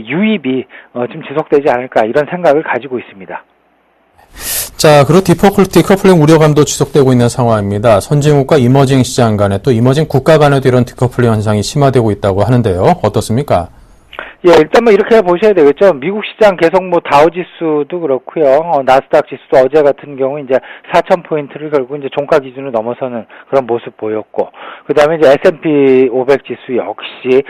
유입이 좀 지속되지 않을까, 이런 생각을 가지고 있습니다. 자, 그리고 디커플링 우려감도 지속되고 있는 상황입니다. 선진국과 이머징 시장 간에, 또 이머징 국가 간에도 이런 디커플링 현상이 심화되고 있다고 하는데요. 어떻습니까? 예, 일단 뭐 이렇게 보셔야 되겠죠. 미국 시장 계속 뭐 다우지수도 그렇고요. 나스닥 지수도 어제 같은 경우 이제 4,000포인트를 결국 이제 종가 기준을 넘어서는 그런 모습 보였고, 그 다음에 이제 S&P 500 지수 역시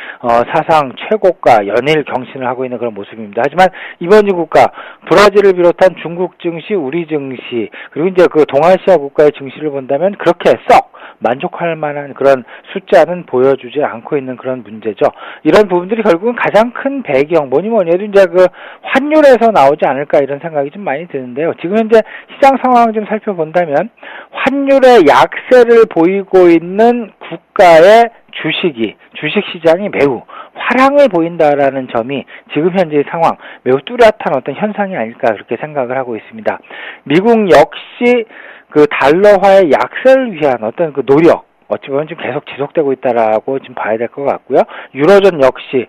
사상 최고가 연일 경신을 하고 있는 그런 모습입니다. 하지만 이번 주국가 브라질을 비롯한 중국 증시, 우리 증시, 그리고 이제 그 동아시아 국가의 증시를 본다면 그렇게 썩 만족할 만한 그런 숫자는 보여주지 않고 있는 그런 문제죠. 이런 부분들이 결국은 가장 큰 배경, 뭐니 해도 이제 그 환율에서 나오지 않을까 이런 생각이 좀 많이 드는데요. 지금 현재 시장 상황 좀 살펴본다면 환율의 약세를 보이고 있는 국가의 주식시장이 매우 화랑을 보인다라는 점이 지금 현재의 상황, 매우 뚜렷한 어떤 현상이 아닐까 그렇게 생각을 하고 있습니다. 미국 역시 그 달러화의 약세를 위한 어떤 그 노력, 어찌 보면 지금 계속 지속되고 있다라고 지금 봐야 될 것 같고요. 유로존 역시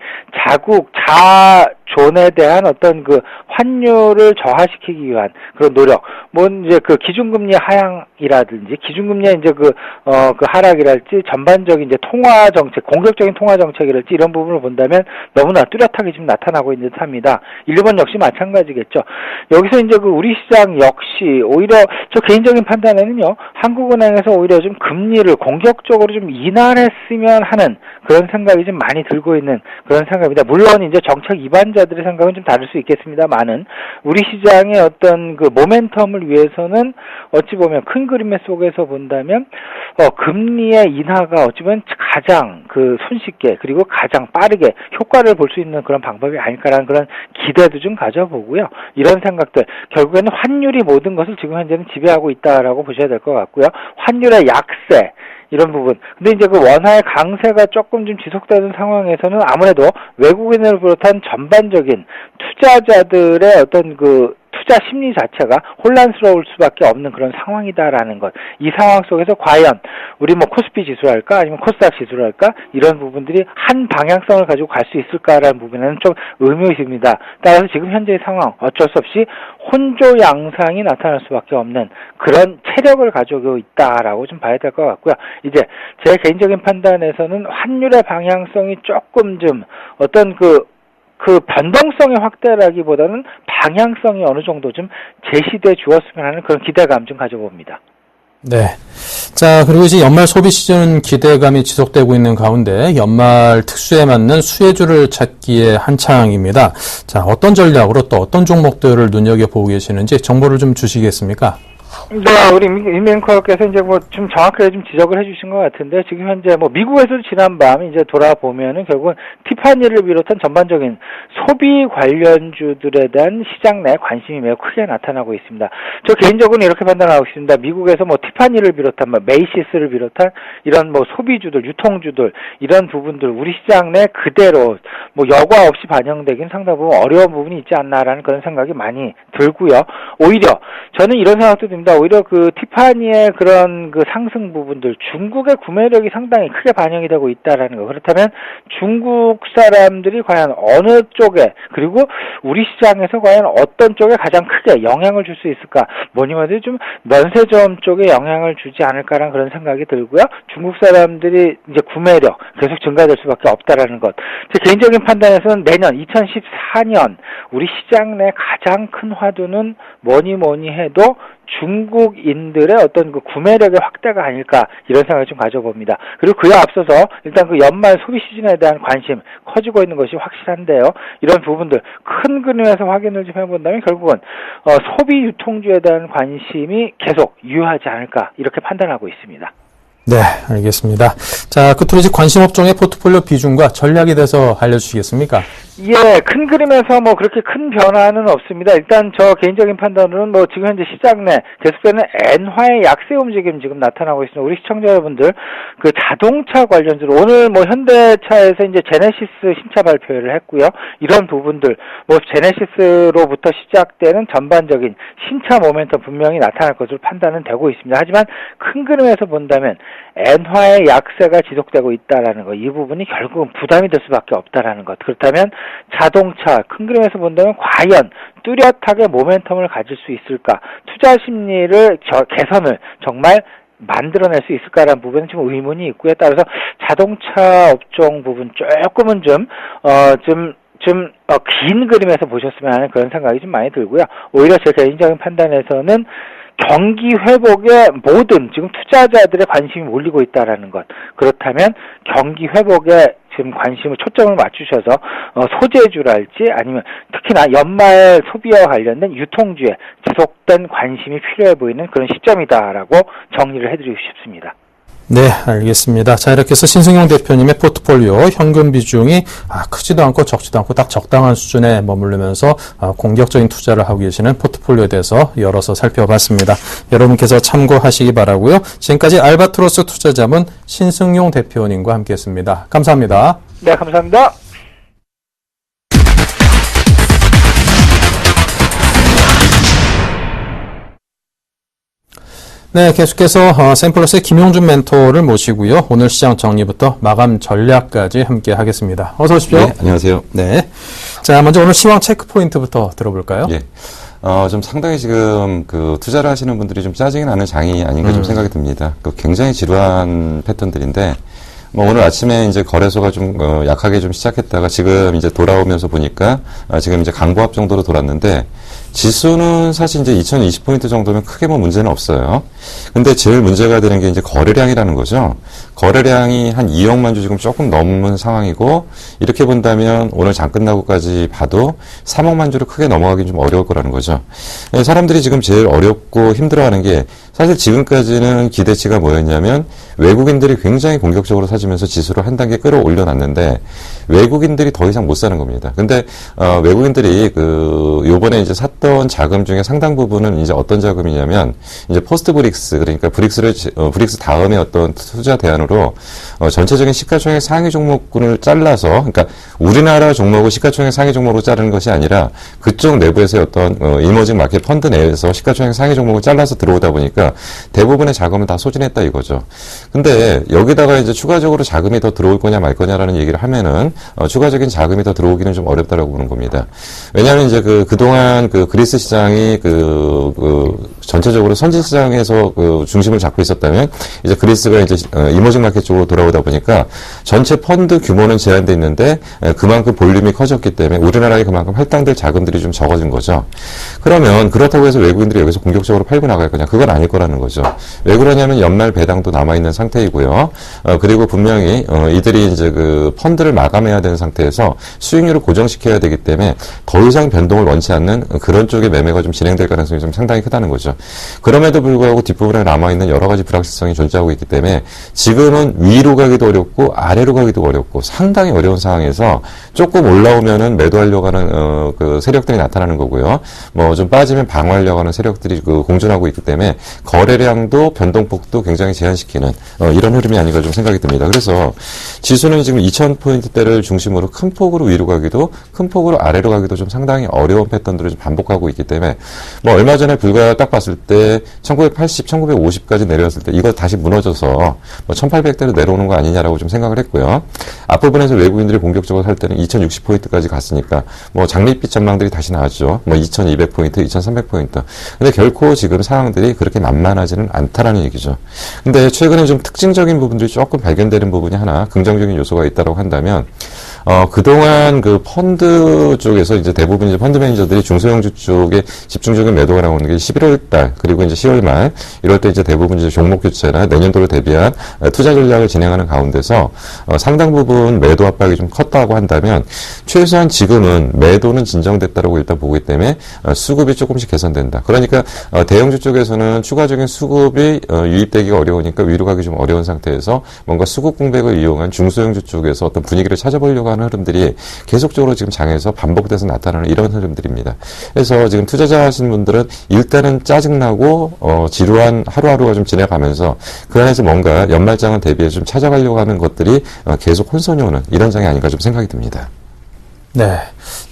자존에 대한 어떤 그 환율을 저하시키기 위한 그런 노력, 뭐 이제 그 기준금리 하향이라든지 기준금리의 이제 그 하락이랄지 전반적인 이제 통화 정책, 공격적인 통화 정책이랄지 이런 부분을 본다면 너무나 뚜렷하게 지금 나타나고 있는 듯합니다. 일본 역시 마찬가지겠죠. 여기서 이제 그 우리 시장 역시 오히려 저 개인적인 판단에는요, 한국은행에서 오히려 좀 금리를 공격적으로 좀 인하했으면 하는 그런 생각이 좀 많이 들고 있는 그런 생각입니다. 물론 이제 정책 이반자들의 생각은 좀 다를 수 있겠습니다만은 우리 시장의 어떤 그 모멘텀을 위해서는 어찌 보면 큰 그림 속에서 본다면 금리의 인하가 어찌 보면 가장 그 손쉽게 그리고 가장 빠르게 효과를 볼 수 있는 그런 방법이 아닐까라는 그런 기대도 좀 가져보고요. 이런 생각들, 결국에는 환율이 모든 것을 지금 현재는 지배하고 있다라고 보셔야 될 것 같고요. 환율의 약세, 이런 부분. 근데 이제 그 원화의 강세가 조금 좀 지속되는 상황에서는 아무래도 외국인을 비롯한 전반적인 투자자들의 어떤 그 투자 심리 자체가 혼란스러울 수밖에 없는 그런 상황이다라는 것. 이 상황 속에서 과연 우리 뭐 코스피 지수랄까 아니면 코스닥 지수랄까 이런 부분들이 한 방향성을 가지고 갈 수 있을까라는 부분에는 좀 의문입니다. 따라서 지금 현재의 상황 어쩔 수 없이 혼조 양상이 나타날 수밖에 없는 그런 체력을 가지고 있다라고 좀 봐야 될 것 같고요. 이제 제 개인적인 판단에서는 환율의 방향성이 조금 좀 어떤 그 변동성의 확대라기보다는 방향성이 어느 정도 좀 제시돼 주었으면 하는 그런 기대감 좀 가져봅니다. 네. 자, 그리고 이제 연말 소비 시즌 기대감이 지속되고 있는 가운데 연말 특수에 맞는 수혜주를 찾기에 한창입니다. 자, 어떤 전략으로 또 어떤 종목들을 눈여겨보고 계시는지 정보를 좀 주시겠습니까? 네, 우리 임앵커께서 이제 뭐 좀 정확하게 좀 지적을 해주신 것 같은데, 지금 현재 뭐 미국에서도 지난밤 이제 돌아보면은 결국은 티파니를 비롯한 전반적인 소비 관련주들에 대한 시장 내 관심이 매우 크게 나타나고 있습니다. 저 개인적으로는 이렇게 판단하고 있습니다. 미국에서 뭐 티파니를 비롯한 뭐 메이시스를 비롯한 이런 뭐 소비주들, 유통주들 이런 부분들 우리 시장 내 그대로 뭐 여과 없이 반영되긴 상당 부분 어려운 부분이 있지 않나라는 그런 생각이 많이 들고요. 오히려 저는 이런 생각도 듭니다. 오히려 그 티파니의 그런 그 상승 부분들, 중국의 구매력이 상당히 크게 반영이 되고 있다라는 거. 그렇다면 중국 사람들이 과연 어느 쪽에, 그리고 우리 시장에서 과연 어떤 쪽에 가장 크게 영향을 줄 수 있을까? 뭐니 뭐니 좀 면세점 쪽에 영향을 주지 않을까라는 그런 생각이 들고요. 중국 사람들이 이제 구매력 계속 증가될 수밖에 없다라는 것. 제 개인적인 판단에서는 내년 2014년 우리 시장 내 가장 큰 화두는 뭐니 해도 중국인들의 어떤 그 구매력의 확대가 아닐까 이런 생각을 좀 가져봅니다. 그리고 그에 앞서서 일단 그 연말 소비 시즌에 대한 관심 커지고 있는 것이 확실한데요. 이런 부분들 큰 그림에서 확인을 좀 해본다면 결국은 소비 유통주에 대한 관심이 계속 유효하지 않을까 이렇게 판단하고 있습니다. 네, 알겠습니다. 자, 끝으로 이제 관심 업종의 포트폴리오 비중과 전략에 대해서 알려주시겠습니까? 예, 큰 그림에서 뭐 그렇게 큰 변화는 없습니다. 일단 저 개인적인 판단으로는 뭐 지금 현재 시장 내 계속되는 엔화의 약세 움직임 지금 나타나고 있습니다. 우리 시청자 여러분들 그 자동차 관련주로 오늘 뭐 현대차에서 이제 제네시스 신차 발표를 했고요. 이런 부분들 뭐 제네시스로부터 시작되는 전반적인 신차 모멘텀 분명히 나타날 것으로 판단은 되고 있습니다. 하지만 큰 그림에서 본다면 엔화의 약세가 지속되고 있다라는 것, 이 부분이 결국은 부담이 될 수밖에 없다라는 것. 그렇다면 자동차 큰 그림에서 본다면 과연 뚜렷하게 모멘텀을 가질 수 있을까? 투자 심리를 개선을 정말 만들어낼 수 있을까라는 부분은 좀 의문이 있고요. 따라서 자동차 업종 부분 조금은 좀 좀 긴 그림에서 보셨으면 하는 그런 생각이 좀 많이 들고요. 오히려 제 개인적인 판단에서는 경기 회복에 모든 지금 투자자들의 관심이 몰리고 있다라는 것. 그렇다면 경기 회복에 지금 관심을 초점을 맞추셔서 소재주랄지 아니면 특히나 연말 소비와 관련된 유통주에 지속된 관심이 필요해 보이는 그런 시점이다라고 정리를 해드리고 싶습니다. 네, 알겠습니다. 자, 이렇게 해서 신승용 대표님의 포트폴리오 현금 비중이 크지도 않고 적지도 않고 딱 적당한 수준에 머무르면서 공격적인 투자를 하고 계시는 포트폴리오에 대해서 열어서 살펴봤습니다. 여러분께서 참고하시기 바라고요. 지금까지 알바트로스 투자자문 신승용 대표님과 함께했습니다. 감사합니다. 네, 감사합니다. 네, 계속해서 샘플러스의 김용준 멘토를 모시고요. 오늘 시장 정리부터 마감 전략까지 함께 하겠습니다. 어서 오십시오. 네, 안녕하세요. 네. 자, 먼저 오늘 시황 체크 포인트부터 들어볼까요? 예. 좀 상당히 지금 투자를 하시는 분들이 좀 짜증이 나는 장이 아닌가 좀 생각이 듭니다. 굉장히 지루한 패턴들인데, 오늘 아침에 이제 거래소가 좀 약하게 좀 시작했다가 지금 이제 돌아오면서 보니까 지금 이제 강보합 정도로 돌았는데, 지수는 사실 이제 2020포인트 정도면 크게 문제는 없어요. 근데 제일 문제가 되는 게 이제 거래량이라는 거죠. 거래량이 한 2억만 주 지금 조금 넘는 상황이고, 이렇게 본다면 오늘 장 끝나고까지 봐도 3억만 주를 크게 넘어가긴 좀 어려울 거라는 거죠. 사람들이 지금 제일 어렵고 힘들어하는 게 사실 지금까지는 기대치가 뭐였냐면 외국인들이 굉장히 공격적으로 사주면서 지수를 한 단계 끌어올려 놨는데 외국인들이 더 이상 못 사는 겁니다. 근데 외국인들이 요번에 이제 샀던 자금 중에 상당 부분은 이제 어떤 자금이냐면 이제 포스트 브릭스, 그러니까 브릭스 다음에 어떤 투자 대안으로 전체적인 시가총액 상위 종목군을 잘라서, 그러니까 우리나라 종목을 시가총액 상위 종목으로 자르는 것이 아니라 그쪽 내부에서의 어떤 이머징 마켓 펀드 내에서 시가총액 상위 종목을 잘라서 들어오다 보니까 대부분의 자금을 다 소진했다 이거죠. 근데 여기다가 이제 추가적으로 자금이 더 들어올 거냐 말 거냐라는 얘기를 하면은 추가적인 자금이 더 들어오기는 좀 어렵다라고 보는 겁니다. 왜냐하면 이제 그동안 그리스 시장이 전체적으로 선진 시장에서 중심을 잡고 있었다면 이제 그리스가 이제 이머징 마켓 쪽으로 돌아오다 보니까 전체 펀드 규모는 제한돼 있는데 그만큼 볼륨이 커졌기 때문에 우리나라에 그만큼 할당될 자금들이 좀 적어진 거죠. 그러면 그렇다고 해서 외국인들이 여기서 공격적으로 팔고 나갈 거냐? 그건 아닐 거라는 거죠. 왜 그러냐면 연말 배당도 남아있는 상태이고요. 그리고 분명히 이들이 이제 펀드를 마감해야 되는 상태에서 수익률을 고정시켜야 되기 때문에 더 이상 변동을 원치 않는 그런 쪽의 매매가 좀 진행될 가능성이 좀 상당히 크다는 거죠. 그럼에도 불구하고 뒷부분에 남아있는 여러 가지 불확실성이 존재하고 있기 때문에 지금은 위로 가기도 어렵고 아래로 가기도 어렵고 상당히 어려운 상황에서 조금 올라오면은 매도하려고 하는 세력들이 나타나는 거고요. 좀 빠지면 방어하려고 하는 세력들이 공존하고 있기 때문에 거래량도 변동폭도 굉장히 제한시키는 이런 흐름이 아닌가 좀 생각이 듭니다. 그래서 지수는 지금 2000포인트대를 중심으로 큰 폭으로 위로 가기도 큰 폭으로 아래로 가기도 좀 상당히 어려운 패턴들을 좀 반복하고 있기 때문에 얼마 전에 불과 딱 봤을 때 1980, 1950까지 내려왔을 때 이거 다시 무너져서 1800대로 내려오는 거 아니냐라고 좀 생각을 했고요. 앞부분에서 외국인들이 공격적으로 살 때는 2060포인트까지 갔으니까 장밋빛 전망들이 다시 나왔죠. 2200포인트, 2300포인트. 근데 결코 지금 상황들이 그렇게 만만하지는 않다라는 얘기죠. 근데 최근에 좀 특징적인 부분들이 조금 발견되는 부분이 하나 긍정적인 요소가 있다고 한다면 그동안 펀드 쪽에서 이제 대부분 이제 펀드 매니저들이 중소형주 쪽에 집중적인 매도가 나오는 게 11월 달, 그리고 이제 10월 말, 이럴 때 이제 대부분 이제 종목 교체나 내년도를 대비한 투자 전략을 진행하는 가운데서 상당 부분 매도 압박이 좀 컸다고 한다면 최소한 지금은 매도는 진정됐다라고 일단 보기 때문에 수급이 조금씩 개선된다. 그러니까 대형주 쪽에서는 추가적인 수급이 유입되기가 어려우니까 위로 가기 좀 어려운 상태에서 뭔가 수급 공백을 이용한 중소형주 쪽에서 어떤 분위기를 찾아보려고 하는 흐름들이 계속적으로 지금 장에서 반복돼서 나타나는 이런 흐름들입니다. 그래서 지금 투자자 하시는 분들은 일단은 짜증나고 지루한 하루하루가 좀 지나가면서 그 안에서 뭔가 연말장을 대비해서 좀 찾아가려고 하는 것들이 계속 혼선이 오는 이런 장이 아닌가 좀 생각이 듭니다. 네.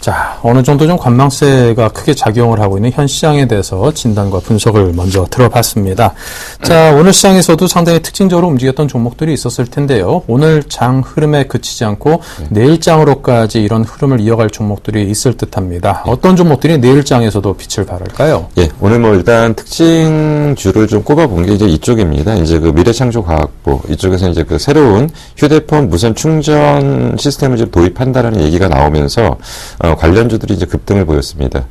자, 어느 정도 좀 관망세가 크게 작용을 하고 있는 현 시장에 대해서 진단과 분석을 먼저 들어봤습니다. 자, 오늘 시장에서도 상당히 특징적으로 움직였던 종목들이 있었을 텐데요. 오늘 장 흐름에 그치지 않고 내일 장으로까지 이런 흐름을 이어갈 종목들이 있을 듯합니다. 어떤 종목들이 내일 장에서도 빛을 발할까요? 예, 오늘 뭐 일단 특징주를 좀 꼽아본 게 이제 이쪽입니다. 이제 그 미래창조과학부 이쪽에서 이제 그 새로운 휴대폰 무선 충전 시스템을 좀 도입한다라는 얘기가 나오면서 관련주들이 이제 급등을 보였습니다.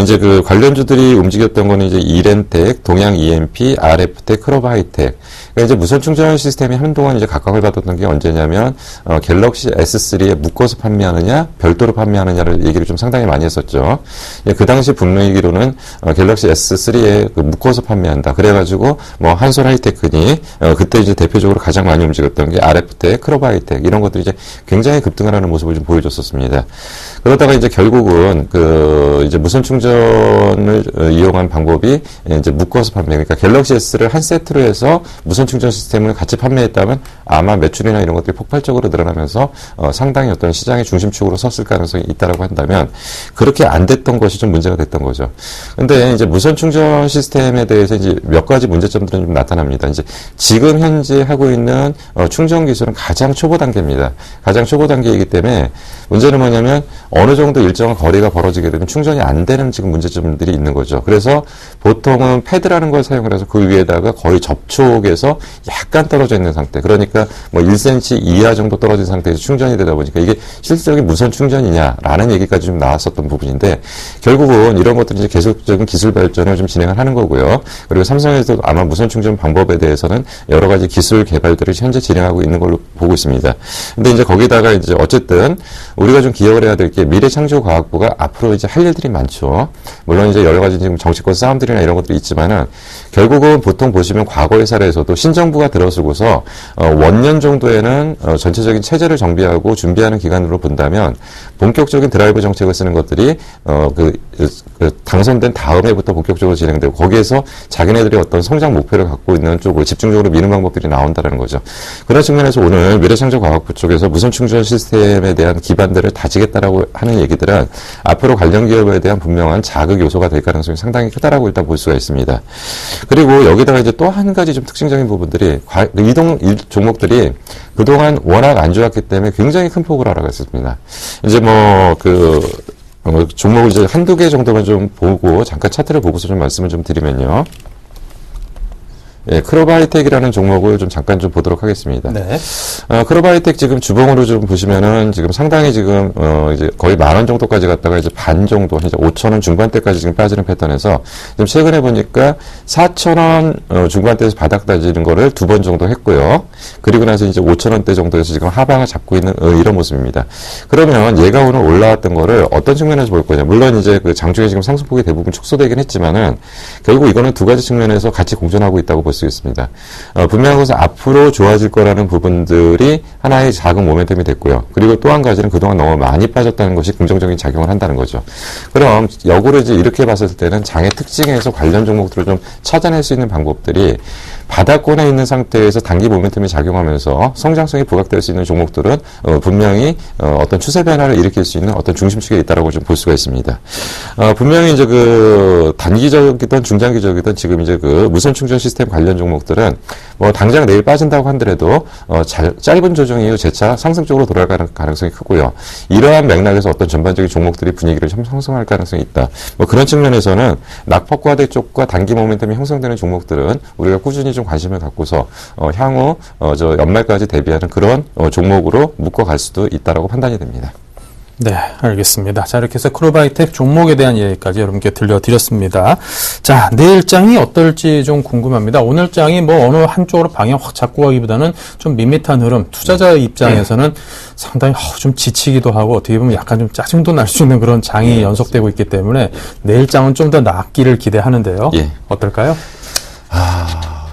이제 그 관련주들이 움직였던 거는 이제 이렌텍, 동양 EMP, RF텍, 크로바이텍. 그러니까 이제 무선 충전 시스템이 한동안 이제 각광을 받았던 게 언제냐면 갤럭시 S3에 묶어서 판매하느냐, 별도로 판매하느냐를 얘기를 좀 상당히 많이 했었죠. 예, 그 당시 분명히기로는 갤럭시 S3에 그 묶어서 판매한다. 그래가지고 뭐 한솔하이테크니 그때 이제 대표적으로 가장 많이 움직였던 게 RF텍, 크로바이텍 이런 것들이 이제 굉장히 급등을 하는 모습을 좀 보여줬었습니다. 그러다가 이제 결국은 그 이제 무선 충전을 이용한 방법이 이제 묶어서 판매. 그러니까 갤럭시 S를 한 세트로 해서 무선 충전 시스템을 같이 판매했다면 아마 매출이나 이런 것들이 폭발적으로 늘어나면서 상당히 어떤 시장의 중심축으로 섰을 가능성이 있다라고 한다면 그렇게 안 됐던 것이 좀 문제가 됐던 거죠. 근데 이제 무선 충전 시스템에 대해서 이제 몇 가지 문제점들은 좀 나타납니다. 이제 지금 현재 하고 있는 충전 기술은 가장 초보 단계입니다. 가장 초보 단계이기 때문에 문제는 뭐냐면 어느 정도 일정한 거리가 벌어지게 되면 충전이 안 되는 지금 문제점들이 있는 거죠. 그래서 보통은 패드라는 걸 사용을 해서 그 위에다가 거의 접촉에서 약간 떨어져 있는 상태. 그러니까 뭐 1cm 이하 정도 떨어진 상태에서 충전이 되다 보니까 이게 실질적인 무선 충전이냐라는 얘기까지 좀 나왔었던 부분인데 결국은 이런 것들이 이제 계속적인 기술 발전을 좀 진행을 하는 거고요. 그리고 삼성에서도 아마 무선 충전 방법에 대해서는 여러 가지 기술 개발들을 현재 진행하고 있는 걸로 보고 있습니다. 근데 이제 거기다가 이제 어쨌든 우리가 좀 기억을 해야 될 게 미래창조과학부가 앞으로 이제 할 일들이 많죠. 물론 이제 여러 가지 지금 정치권 싸움들이나 이런 것들이 있지만은 결국은 보통 보시면 과거의 사례에서도 신정부가 들어서고서 원년 정도에는 전체적인 체제를 정비하고 준비하는 기간으로 본다면 본격적인 드라이브 정책을 쓰는 것들이 당선된 다음 해부터 본격적으로 진행되고 거기에서 자기네들이 어떤 성장 목표를 갖고 있는 쪽으로 집중적으로 미는 방법들이 나온다는 거죠. 그런 측면에서 오늘 미래창조과학부 쪽에서 무선 충전 시스템에 대한 기반들을 다지겠다라고 하는 얘기들은 앞으로 관련 기업에 대한 분명한 자극 요소가 될 가능성이 상당히 크다라고 일단 볼 수가 있습니다. 그리고 여기다가 이제 또 한 가지 좀 특징적인 부분들이 종목들이 그동안 워낙 안 좋았기 때문에 굉장히 큰 폭으로 하락했습니다. 이제 종목을 이제 한두 개 정도만 좀 보고 잠깐 차트를 보고서 좀 말씀을 좀 드리면요. 예, 크로바이텍이라는 종목을 좀 잠깐 좀 보도록 하겠습니다. 네. 크로바이텍 지금 주봉으로 좀 보시면은 지금 상당히 지금, 이제 거의 10,000원 정도까지 갔다가 이제 반 정도, 이제 5,000원 중반대까지 지금 빠지는 패턴에서 지금 최근에 보니까 4,000원 중반대에서 바닥 다지는 거를 2번 정도 했고요. 그리고 나서 이제 5,000원대 정도에서 지금 하방을 잡고 있는 이런 모습입니다. 그러면 얘가 오늘 올라왔던 거를 어떤 측면에서 볼 거냐. 물론 이제 그 장중에 지금 상승폭이 대부분 축소되긴 했지만은 결국 이거는 두 가지 측면에서 같이 공존하고 있다고 볼 수 있습니다. 분명한 것은 앞으로 좋아질 거라는 부분들이 하나의 작은 모멘텀이 됐고요. 그리고 또 한 가지는 그동안 너무 많이 빠졌다는 것이 긍정적인 작용을 한다는 거죠. 그럼 역으로 이제 이렇게 봤을 때는 장의 특징에서 관련 종목들을 좀 찾아낼 수 있는 방법들이 바닥권에 있는 상태에서 단기 모멘텀이 작용하면서 성장성이 부각될 수 있는 종목들은 분명히 어떤 추세 변화를 일으킬 수 있는 어떤 중심축에 있다라고 좀 볼 수가 있습니다. 분명히 이제 그 단기적이든 중장기적이든 지금 이제 그 무선 충전 시스템 관련 종목들은 뭐 당장 내일 빠진다고 하더라도 짧은 조정 이후 재차 상승 쪽으로 돌아가는 가능성이 크고요. 이러한 맥락에서 어떤 전반적인 종목들이 분위기를 좀 형성할 가능성이 있다. 뭐 그런 측면에서는 낙폭과대 쪽과 단기 모멘텀이 형성되는 종목들은 우리가 꾸준히 좀 관심을 갖고서 향후 연말까지 대비하는 그런 종목으로 묶어갈 수도 있다라고 판단이 됩니다. 네, 알겠습니다. 자, 이렇게 해서 크로바이텍 종목에 대한 얘기까지 여러분께 들려드렸습니다. 자, 내일 장이 어떨지 좀 궁금합니다. 오늘 장이 뭐 어느 한쪽으로 방향 확 잡고 가기보다는 좀 밋밋한 흐름, 투자자 입장에서는 상당히 좀 지치기도 하고 어떻게 보면 약간 좀 짜증도 날 수 있는 그런 장이 연속되고 있기 때문에 내일 장은 좀 더 낫기를 기대하는데요. 예. 어떨까요?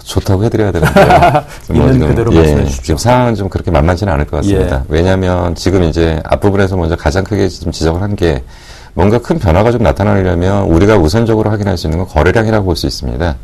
좋다고 해드려야 되는데요. 있는 그대로 말씀해 주십시오. 지금 상황은 좀 그렇게 만만치는 않을 것 같습니다. 예. 왜냐하면 지금 이제 앞부분에서 먼저 가장 크게 지금 지적을 한 게 뭔가 큰 변화가 좀 나타나려면 우리가 우선적으로 확인할 수 있는 건 거래량이라고 볼 수 있습니다.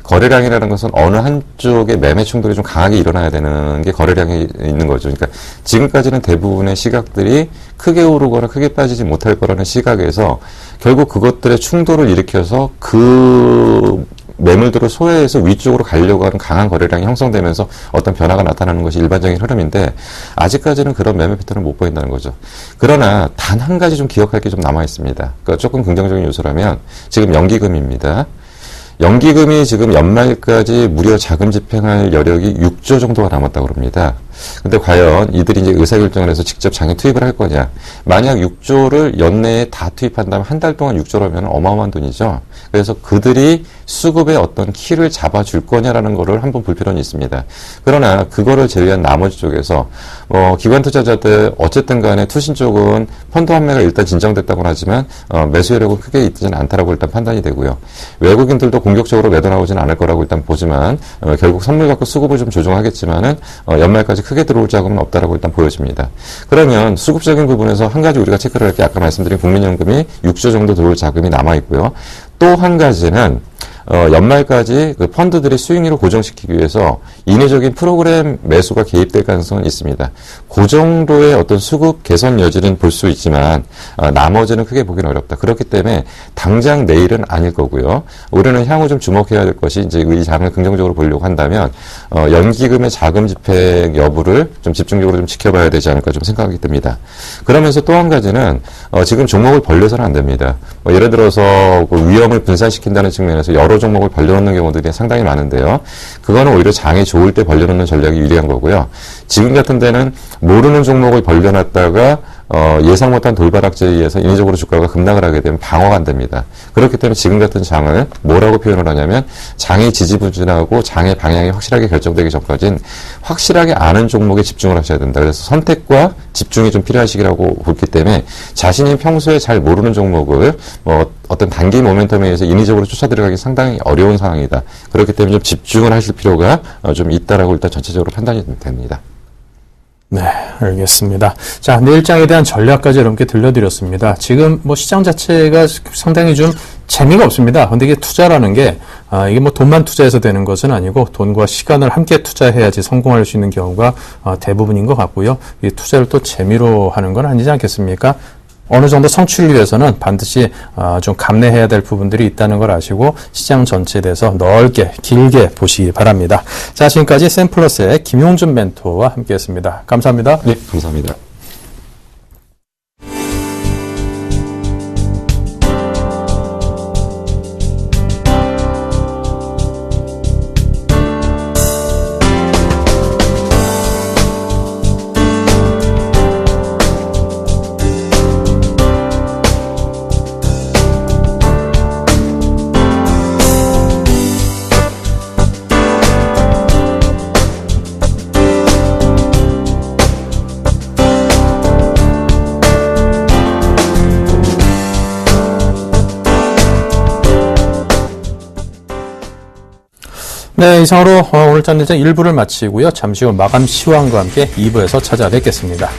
거래량이라는 것은 어느 한쪽의 매매 충돌이 좀 강하게 일어나야 되는 게 거래량이 있는 거죠. 그러니까 지금까지는 대부분의 시각들이 크게 오르거나 크게 빠지지 못할 거라는 시각에서 결국 그것들의 충돌을 일으켜서 그 매물들을 소외해서 위쪽으로 가려고 하는 강한 거래량이 형성되면서 어떤 변화가 나타나는 것이 일반적인 흐름인데 아직까지는 그런 매매 패턴을 못 보인다는 거죠. 그러나 단 한 가지 좀 기억할 게 좀 남아 있습니다. 그러니까 조금 긍정적인 요소라면 지금 연기금입니다. 연기금이 지금 연말까지 무려 자금 집행할 여력이 6조 정도가 남았다고 합니다. 근데 과연 이들이 이제 의사결정을 해서 직접 장에 투입을 할 거냐. 만약 6조를 연내에 다 투입한다면 한 달 동안 6조라면 어마어마한 돈이죠. 그래서 그들이 수급의 어떤 키를 잡아줄 거냐라는 거를 한번 볼 필요는 있습니다. 그러나 그거를 제외한 나머지 쪽에서 기관 투자자들 어쨌든 간에 투신 쪽은 펀드 환매가 일단 진정됐다고는 하지만 매수 여력은 크게 있지는 않다라고 일단 판단이 되고요. 외국인들도 공격적으로 매도 나오지는 않을 거라고 일단 보지만 결국 선물 갖고 수급을 좀 조정하겠지만은 연말까지 크게 들어올 자금은 없다라고 일단 보여집니다. 그러면 수급적인 부분에서 한 가지 우리가 체크를 할 게 아까 말씀드린 국민연금이 6조 정도 들어올 자금이 남아 있고요. 또 한 가지는 연말까지 그 펀드들의 수익률을 고정시키기 위해서 인위적인 프로그램 매수가 개입될 가능성은 있습니다. 그 정도의 어떤 수급 개선 여지는 볼 수 있지만 나머지는 크게 보기는 어렵다. 그렇기 때문에 당장 내일은 아닐 거고요. 우리는 향후 좀 주목해야 될 것이 이제 이 장을 긍정적으로 보려고 한다면 연기금의 자금 집행 여부를 좀 집중적으로 좀 지켜봐야 되지 않을까 좀 생각이 듭니다. 그러면서 또 한 가지는 지금 종목을 벌려서는 안 됩니다. 예를 들어서 그 위험을 분산시킨다는 측면에서 여러 종목을 벌려놓는 경우들이 상당히 많은데요. 그거는 오히려 장이 좋을 때 벌려놓는 전략이 유리한 거고요. 지금 같은 데는 모르는 종목을 벌려놨다가 예상 못한 돌발악재에 의해서 인위적으로 주가가 급락을 하게 되면 방어가 안 됩니다. 그렇기 때문에 지금 같은 장을 뭐라고 표현을 하냐면 장이 지지부진하고 장의 방향이 확실하게 결정되기 전까지는 확실하게 아는 종목에 집중을 하셔야 된다. 그래서 선택과 집중이 좀 필요한 시기라고 보기 때문에 자신이 평소에 잘 모르는 종목을 어떤 단기 모멘텀에 의해서 인위적으로 쫓아들어가기 상당히 어려운 상황이다. 그렇기 때문에 좀 집중을 하실 필요가 좀 있다라고 일단 전체적으로 판단이 됩니다. 네, 알겠습니다. 자, 내일장에 대한 전략까지 여러분께 들려드렸습니다. 지금 시장 자체가 상당히 좀 재미가 없습니다. 근데 이게 투자라는 게, 이게 돈만 투자해서 되는 것은 아니고 돈과 시간을 함께 투자해야지 성공할 수 있는 경우가 대부분인 것 같고요. 이 투자를 또 재미로 하는 건 아니지 않겠습니까? 어느 정도 성취를 위해서는 반드시 좀 감내해야 될 부분들이 있다는 걸 아시고 시장 전체에 대해서 넓게 길게 보시기 바랍니다. 자, 지금까지 샘플러스의 김용준 멘토와 함께했습니다. 감사합니다. 네, 감사합니다. 네, 이상으로 오늘 짠내장 1부를 마치고요. 잠시 후 마감 시황과 함께 2부에서 찾아뵙겠습니다.